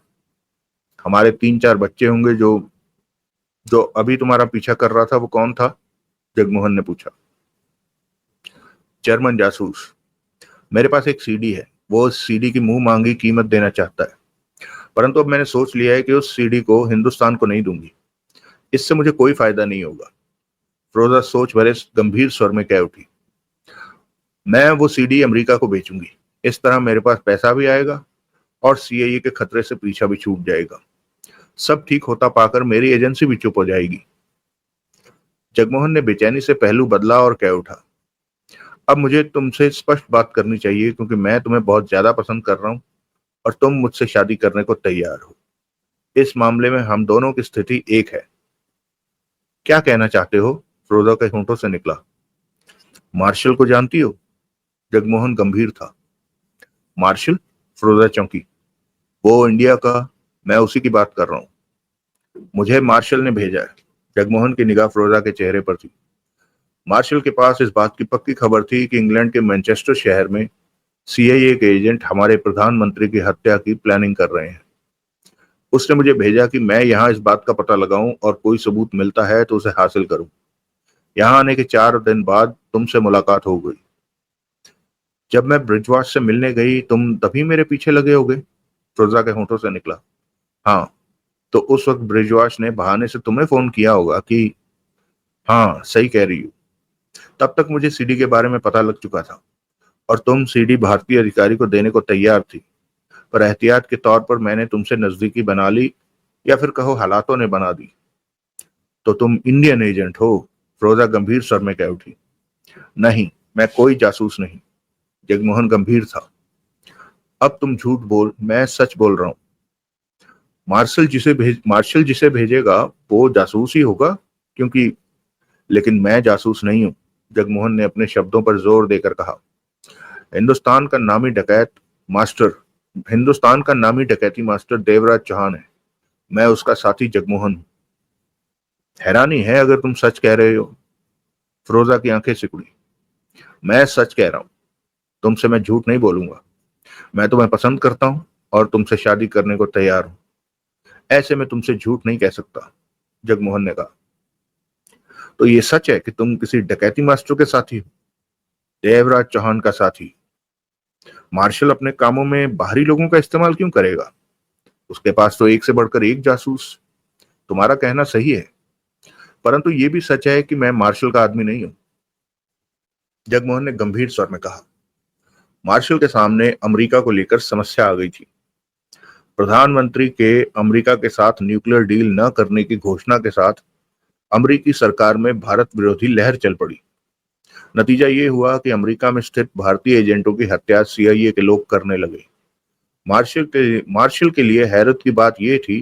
हमारे 3-4 बच्चे होंगे। जो जो अभी तुम्हारा पीछा कर रहा था वो कौन था? जगमोहन ने पूछा। जर्मन जासूस। मेरे पास एक सीडी है। वो उस सीडी की मुंह मांगी कीमत देना चाहता है, परंतु अब मैंने सोच लिया है कि उस सीडी को हिंदुस्तान को नहीं दूंगी। इससे मुझे कोई फायदा नहीं होगा। फिरोजा सोच भरे गंभीर स्वर में कह उठी। मैं वो सीडी अमेरिका को बेचूंगी। इस तरह मेरे पास पैसा भी आएगा और सीआईए के खतरे से पीछा भी छूट जाएगा। सब ठीक होता पाकर मेरी एजेंसी भी चुप हो जाएगी। जगमोहन ने बेचैनी से पहलू बदला और कह उठा। अब मुझे तुमसे स्पष्ट बात करनी चाहिए, क्योंकि मैं तुम्हें बहुत ज्यादा पसंद कर रहा हूं और तुम मुझसे शादी करने को तैयार हो। इस मामले में हम दोनों की स्थिति एक है। क्या कहना चाहते हो? फिरोजा के होंठों से निकला। मार्शल को जानती हो? जगमोहन गंभीर था। मार्शल? फिरोजा चौंकी। वो इंडिया का, मैं उसी की बात कर रहा हूं। मुझे मार्शल ने भेजा है। जगमोहन की निगाह फिरोजा के चेहरे पर थी। मार्शल के पास इस बात की पक्की खबर थी कि इंग्लैंड के मैनचेस्टर शहर में सीआईए के एजेंट हमारे प्रधानमंत्री की हत्या की प्लानिंग कर रहे हैं। उसने मुझे भेजा कि मैं यहाँ इस बात का पता लगाऊं और कोई सबूत मिलता है तो उसे हासिल करूं। यहाँ आने के 4 दिन बाद तुमसे मुलाकात हो गई। जब मैं ब्रिजवाश से मिलने गई तुम तभी मेरे पीछे लगे होगे, फिरोजा के होंठों से निकला। हाँ, तो उस वक्त ब्रिजवाश ने बहाने से तुम्हें फोन किया होगा कि। हाँ, सही कह रही हो। तब तक मुझे सीडी के बारे में पता लग चुका था और तुम सीडी भारतीय अधिकारी को देने को तैयार थी, पर एहतियात के तौर पर मैंने तुमसे नजदीकी बना ली, या फिर कहो हालातों ने बना दी। तो तुम इंडियन एजेंट हो? फिरोजा गंभीर स्वर में कह उठी। नहीं, मैं कोई जासूस नहीं। जगमोहन गंभीर था। अब तुम झूठ बोल, मैं सच बोल रहा हूं। मार्शल जिसे भेजेगा वो जासूस ही होगा, क्योंकि। लेकिन मैं जासूस नहीं हूं, जगमोहन ने अपने शब्दों पर जोर देकर कहा। हिंदुस्तान का नामी डकैत मास्टर हिंदुस्तान का नामी डकैती मास्टर देवराज चौहान है। मैं उसका साथी जगमोहन हूं। हैरानी है अगर तुम सच कह रहे हो। फिरोजा की आंखें सिकुड़ी। मैं सच कह रहा हूं। तुमसे मैं झूठ नहीं बोलूंगा। मैं तुम्हें पसंद करता हूं और तुमसे शादी करने को तैयार हूं। ऐसे में तुमसे झूठ नहीं कह सकता, जगमोहन ने कहा। तो ये सच है कि तुम किसी डकैती मास्टर के साथी हो? देवराज चौहान का साथी। मार्शल अपने कामों में बाहरी लोगों का इस्तेमाल क्यों करेगा? उसके पास तो एक से बढ़कर एक जासूस। तुम्हारा कहना सही है, परंतु यह भी सच है कि मैं मार्शल का आदमी नहीं हूं, जगमोहन ने गंभीर स्वर में कहा। मार्शल के सामने अमेरिका को लेकर समस्या आ गई थी। प्रधानमंत्री के अमेरिका के साथ न्यूक्लियर डील न करने की घोषणा के साथ अमेरिकी सरकार में भारत विरोधी लहर चल पड़ी। नतीजा ये हुआ कि अमेरिका में स्थित भारतीय एजेंटों की हत्या सीआईए के लोग करने लगे। मार्शल के लिए हैरत की बात यह थी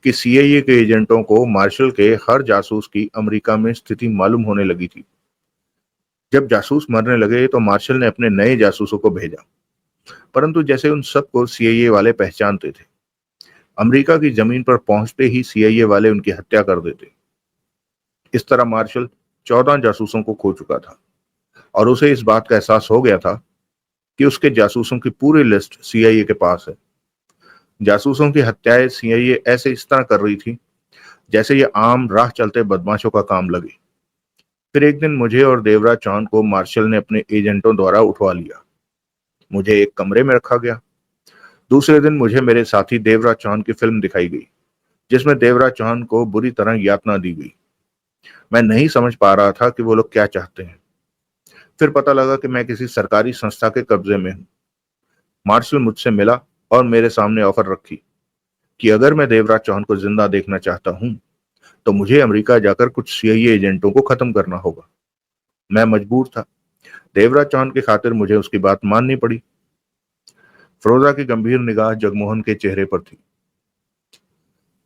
कि सीआईए के एजेंटों को मार्शल के हर जासूस की अमेरिका में स्थिति मालूम होने लगी थी। जब जासूस मरने लगे तो मार्शल ने अपने नए जासूसों को भेजा, परंतु जैसे उन सबको सीआईए वाले पहचानते थे, अमेरिका की जमीन पर पहुंचते ही सीआईए वाले उनकी हत्या कर देते। इस तरह मार्शल 14 जासूसों को खो चुका था और उसे इस बात का एहसास हो गया था कि उसके जासूसों की पूरी लिस्ट सीआईए के पास है। जासूसों की हत्याएं सीआईए ऐसे इस तरह कर रही थी जैसे ये आम राह चलते बदमाशों का काम लगे। फिर एक दिन मुझे और देवराज चौहान को मार्शल ने अपने एजेंटों द्वारा उठवा लिया। मुझे एक कमरे में रखा गया। दूसरे दिन मुझे मेरे साथी देवराज चौहान की फिल्म दिखाई गई, जिसमें देवराज चौहान को बुरी तरह यातना दी गई। मैं नहीं समझ पा रहा था कि वो लोग क्या चाहते हैं। फिर पता लगा कि मैं किसी सरकारी संस्था के कब्जे में हूं। मार्शल मुझसे मिला और मेरे सामने ऑफर रखी कि अगर मैं देवराज चौहान को जिंदा देखना चाहता हूं तो मुझे अमेरिका जाकर कुछ सीआईए एजेंटों को खत्म करना होगा। मैं मजबूर था। देवराज चौहान की खातिर मुझे उसकी बात माननी पड़ी। फिरोजा की गंभीर निगाह जगमोहन के चेहरे पर थी।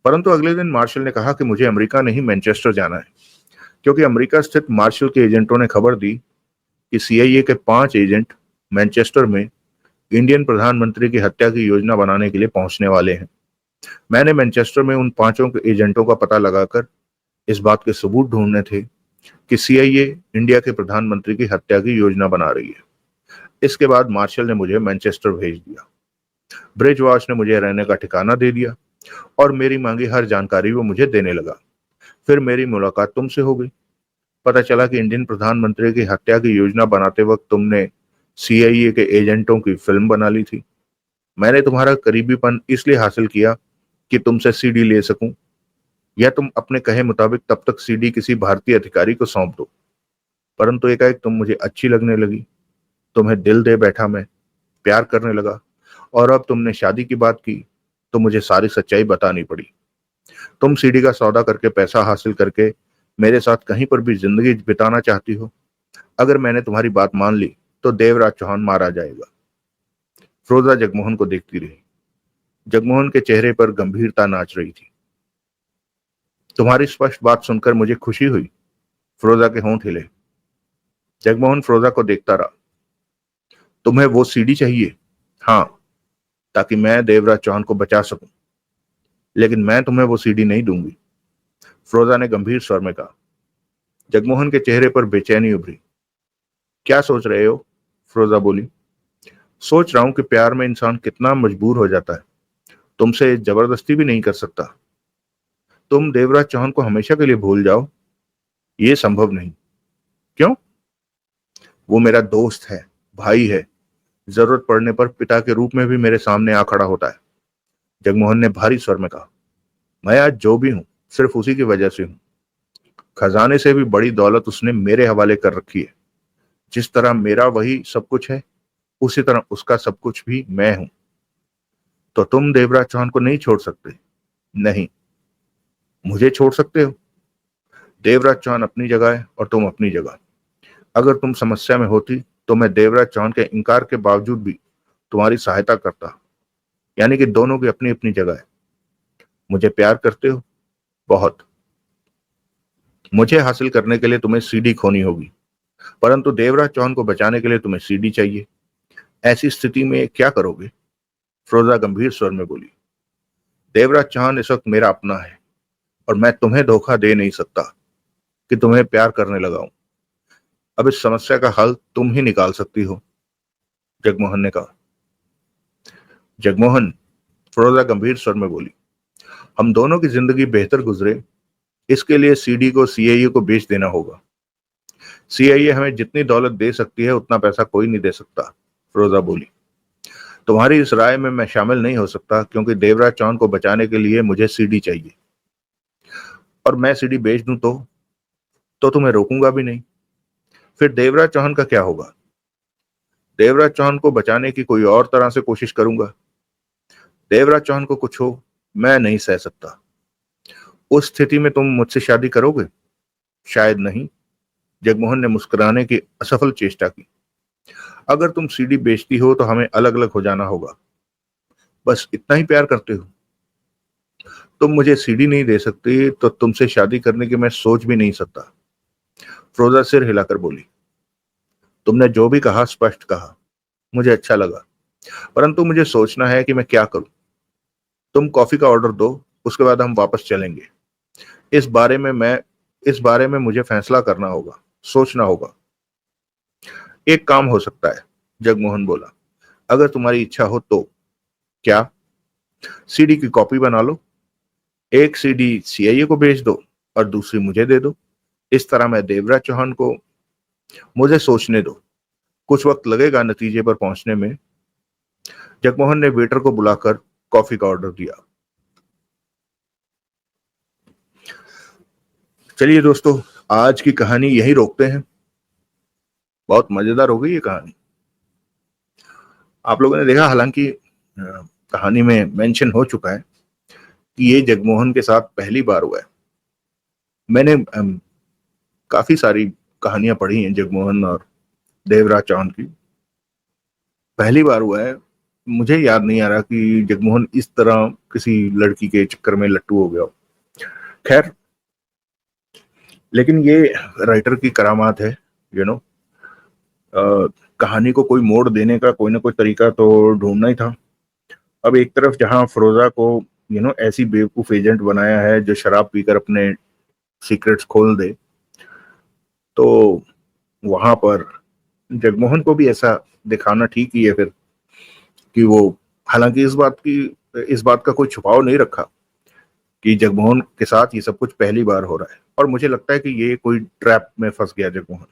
परंतु अगले दिन मार्शल ने कहा कि मुझे अमेरिका नहीं मैनचेस्टर जाना है, क्योंकि अमेरिका स्थित मार्शल के एजेंटों ने खबर दी कि सीआईए के 5 एजेंट मैनचेस्टर में इंडियन प्रधानमंत्री की हत्या की योजना बनाने के लिए पहुंचने वाले हैं। मैंने मैनचेस्टर में उन 5 के एजेंटों का पता लगाकर इस बात के सबूत ढूंढने थे कि सीआईए इंडिया के प्रधानमंत्री की हत्या की योजना बना रही है। इसके बाद मार्शल ने मुझे मैनचेस्टर भेज दिया। ब्रिजवाश ने मुझे रहने का ठिकाना दे दिया और मेरी मांगी हर जानकारी वो मुझे देने लगा। फिर मेरी मुलाकात तुमसे हो गई। पता चला कि इंडियन प्रधानमंत्री की हत्या की योजना बनाते वक्त तुमने सीआईए के एजेंटों की फिल्म बना ली थी। मैंने तुम्हारा करीबीपन इसलिए हासिल किया कि तुमसे सीडी ले सकूं, या तुम अपने कहे मुताबिक तब तक सीडी किसी भारतीय अधिकारी को सौंप दो। परंतु एकाएक तुम मुझे अच्छी लगने लगी। तुम्हें दिल दे बैठा मैं, प्यार करने लगा, और अब तुमने शादी की बात की तो मुझे सारी सच्चाई बतानी पड़ी। तुम सीडी का सौदा करके पैसा हासिल करके मेरे साथ कहीं पर भी जिंदगी बिताना चाहती हो। अगर मैंने तुम्हारी बात मान ली तो देवराज चौहान मारा जाएगा। फिरोजा जगमोहन को देखती रही। जगमोहन के चेहरे पर गंभीरता नाच रही थी। तुम्हारी स्पष्ट बात सुनकर मुझे खुशी हुई। फिरोजा के होंठ हिले। जगमोहन फिरोजा को देखता रहा। तुम्हें वो सीडी चाहिए? हाँ, ताकि मैं देवराज चौहान को बचा सकूं। लेकिन मैं तुम्हें वो सीडी नहीं दूंगी, फिरोजा ने गंभीर स्वर में कहा। जगमोहन के चेहरे पर बेचैनी उभरी। क्या सोच रहे हो? फिरोजा बोली। सोच रहा हूं कि प्यार में इंसान कितना मजबूर हो जाता है। तुमसे जबरदस्ती भी नहीं कर सकता। तुम देवराज चौहान को हमेशा के लिए भूल जाओ, ये संभव नहीं। क्यों? वो मेरा दोस्त है, भाई है। जरूरत पड़ने पर पिता के रूप में भी मेरे सामने आ खड़ा होता है, जगमोहन ने भारी स्वर में कहा। मैं आज जो भी हूं सिर्फ उसी की वजह से हूं। खजाने से भी बड़ी दौलत उसने मेरे हवाले कर रखी है। जिस तरह मेरा वही सब कुछ है, उसी तरह उसका सब कुछ भी मैं हूं। तो तुम देवराज चौहान को नहीं छोड़ सकते? नहीं। मुझे छोड़ सकते हो? देवराज चौहान अपनी जगह है और तुम अपनी जगह। अगर तुम समस्या में होती तो मैं देवराज चौहान के इनकार के बावजूद भी तुम्हारी सहायता करता। यानी कि दोनों की अपनी अपनी जगह है। मुझे प्यार करते हो? बहुत। मुझे हासिल करने के लिए तुम्हें सीडी खोनी होगी, परंतु देवराज चौहान को बचाने के लिए तुम्हें सीडी चाहिए। ऐसी स्थिति में क्या करोगे? फिरोजा गंभीर स्वर में बोली, देवराज चौहान इस वक्त मेरा अपना है और मैं तुम्हें धोखा दे नहीं सकता कि तुम्हें प्यार करने लगा हूं। अब इस समस्या का हल तुम ही निकाल सकती हो, जगमोहन ने कहा। जगमोहन, फिरोजा गंभीर स्वर में बोली, हम दोनों की जिंदगी बेहतर गुजरे, इसके लिए सीडी को सीआईए को बेच देना होगा। सीआईए हमें जितनी दौलत दे सकती है उतना पैसा कोई नहीं दे सकता, फिरोजा बोली। तुम्हारी इस राय में मैं शामिल नहीं हो सकता क्योंकि देवराज चौहान को बचाने के लिए मुझे सीडी चाहिए, और मैं सीडी बेच दूं तो तुम्हें रोकूंगा भी नहीं। फिर देवराज चौहान का क्या होगा? देवराज चौहान को बचाने की कोई और तरह से कोशिश करूंगा। देवराज चौहान को कुछ हो, मैं नहीं सह सकता। उस स्थिति में तुम मुझसे शादी करोगे? शायद नहीं, जगमोहन ने मुस्कुराने की असफल चेष्टा की। अगर तुम सीडी बेचती हो तो हमें अलग अलग हो जाना होगा। बस इतना ही प्यार करते हो? तुम मुझे सीडी नहीं दे सकती तो तुमसे शादी करने की मैं सोच भी नहीं सकता, फिरोजा सिर हिलाकर बोली। तुमने जो भी कहा स्पष्ट कहा, मुझे अच्छा लगा, परंतु मुझे सोचना है कि मैं क्या करूं। तुम कॉफी का ऑर्डर दो, उसके बाद हम वापस चलेंगे। इस बारे में मुझे फैसला करना होगा, सोचना होगा। एक काम हो सकता है, जगमोहन बोला, अगर तुम्हारी इच्छा हो तो। क्या? सीडी की कॉपी बना लो, एक सीडी सीआईए को भेज दो और दूसरी मुझे दे दो। इस तरह मैं देवराज चौहान को, मुझे सोचने दो, कुछ वक्त लगेगा नतीजे पर पहुंचने में। जगमोहन ने वेटर को बुलाकर कॉफी का ऑर्डर दिया। चलिए दोस्तों, आज की कहानी यही रोकते हैं। बहुत मजेदार हो गई ये कहानी। आप लोगों ने देखा, हालांकि कहानी में मेंशन हो चुका है कि ये जगमोहन के साथ पहली बार हुआ है। मैंने काफी सारी कहानियां पढ़ी हैं जगमोहन और देवराज चौहान की। पहली बार हुआ है। मुझे याद नहीं आ रहा कि जगमोहन इस तरह किसी लड़की के चक्कर में लट्टू हो गया हो। खैर, लेकिन ये राइटर की करामात है, यू नो। कहानी को कोई मोड़ देने का कोई ना कोई तरीका तो ढूंढना ही था। अब एक तरफ जहां फिरोजा को ऐसी बेवकूफ एजेंट बनाया है जो शराब पीकर अपने सीक्रेट्स खोल दे, तो वहां पर जगमोहन को भी ऐसा दिखाना ठीक ही है फिर कि वो, हालांकि इस बात का कोई छुपाव नहीं रखा कि जगमोहन के साथ ये सब कुछ पहली बार हो रहा है, और मुझे लगता है कि ये कोई ट्रैप में फंस गया जगमोहन।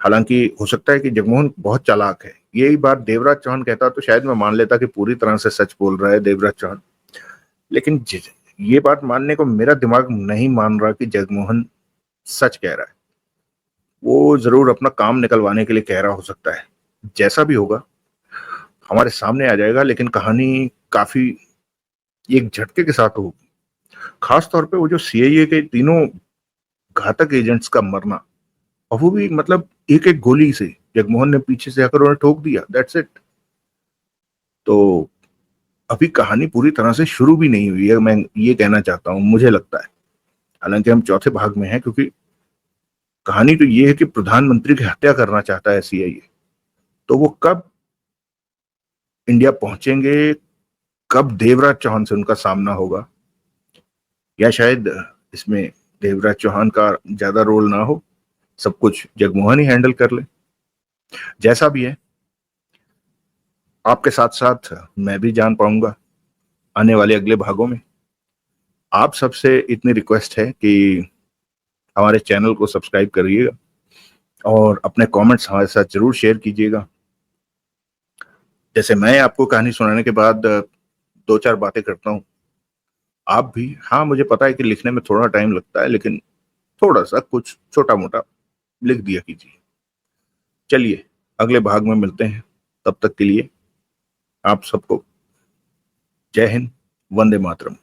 हालांकि हो सकता है कि जगमोहन बहुत चालाक है। यही बात देवराज चौहान कहता तो शायद मैं मान लेता कि पूरी तरह से सच बोल रहा है देवराज चौहान, लेकिन ये बात मानने को मेरा दिमाग नहीं मान रहा कि जगमोहन सच कह रहा है। वो जरूर अपना काम निकलवाने के लिए कह रहा हो सकता है। जैसा भी होगा हमारे सामने आ जाएगा, लेकिन कहानी काफी एक झटके के साथ होगी। खास तौर पे वो जो सीआईए के तीनों घातक एजेंट्स का मरना, और वो भी मतलब एक एक गोली से। जगमोहन ने पीछे से आकर उन्हें ठोक दिया, दैट्स इट। तो अभी कहानी पूरी तरह से शुरू भी नहीं हुई है, मैं ये कहना चाहता हूं, मुझे लगता है। हालांकि हम चौथे भाग में हैं, क्योंकि कहानी तो ये है कि प्रधानमंत्री की हत्या करना चाहता है सीआईए। तो वो कब इंडिया पहुंचेंगे, कब देवराज चौहान से उनका सामना होगा, या शायद इसमें देवराज चौहान का ज्यादा रोल ना हो, सब कुछ जगमोहन ही हैंडल कर ले। जैसा भी है, आपके साथ साथ मैं भी जान पाऊंगा आने वाले अगले भागों में। आप सबसे इतनी रिक्वेस्ट है कि हमारे चैनल को सब्सक्राइब करिएगा और अपने कमेंट्स हमारे साथ जरूर शेयर कीजिएगा। जैसे मैं आपको कहानी सुनाने के बाद दो चार बातें करता हूँ, आप भी। हाँ, मुझे पता है कि लिखने में थोड़ा टाइम लगता है, लेकिन थोड़ा सा कुछ छोटा मोटा लिख दिया कीजिए। चलिए, अगले भाग में मिलते हैं। तब तक के लिए आप सबको जय हिंद, वंदे मातरम।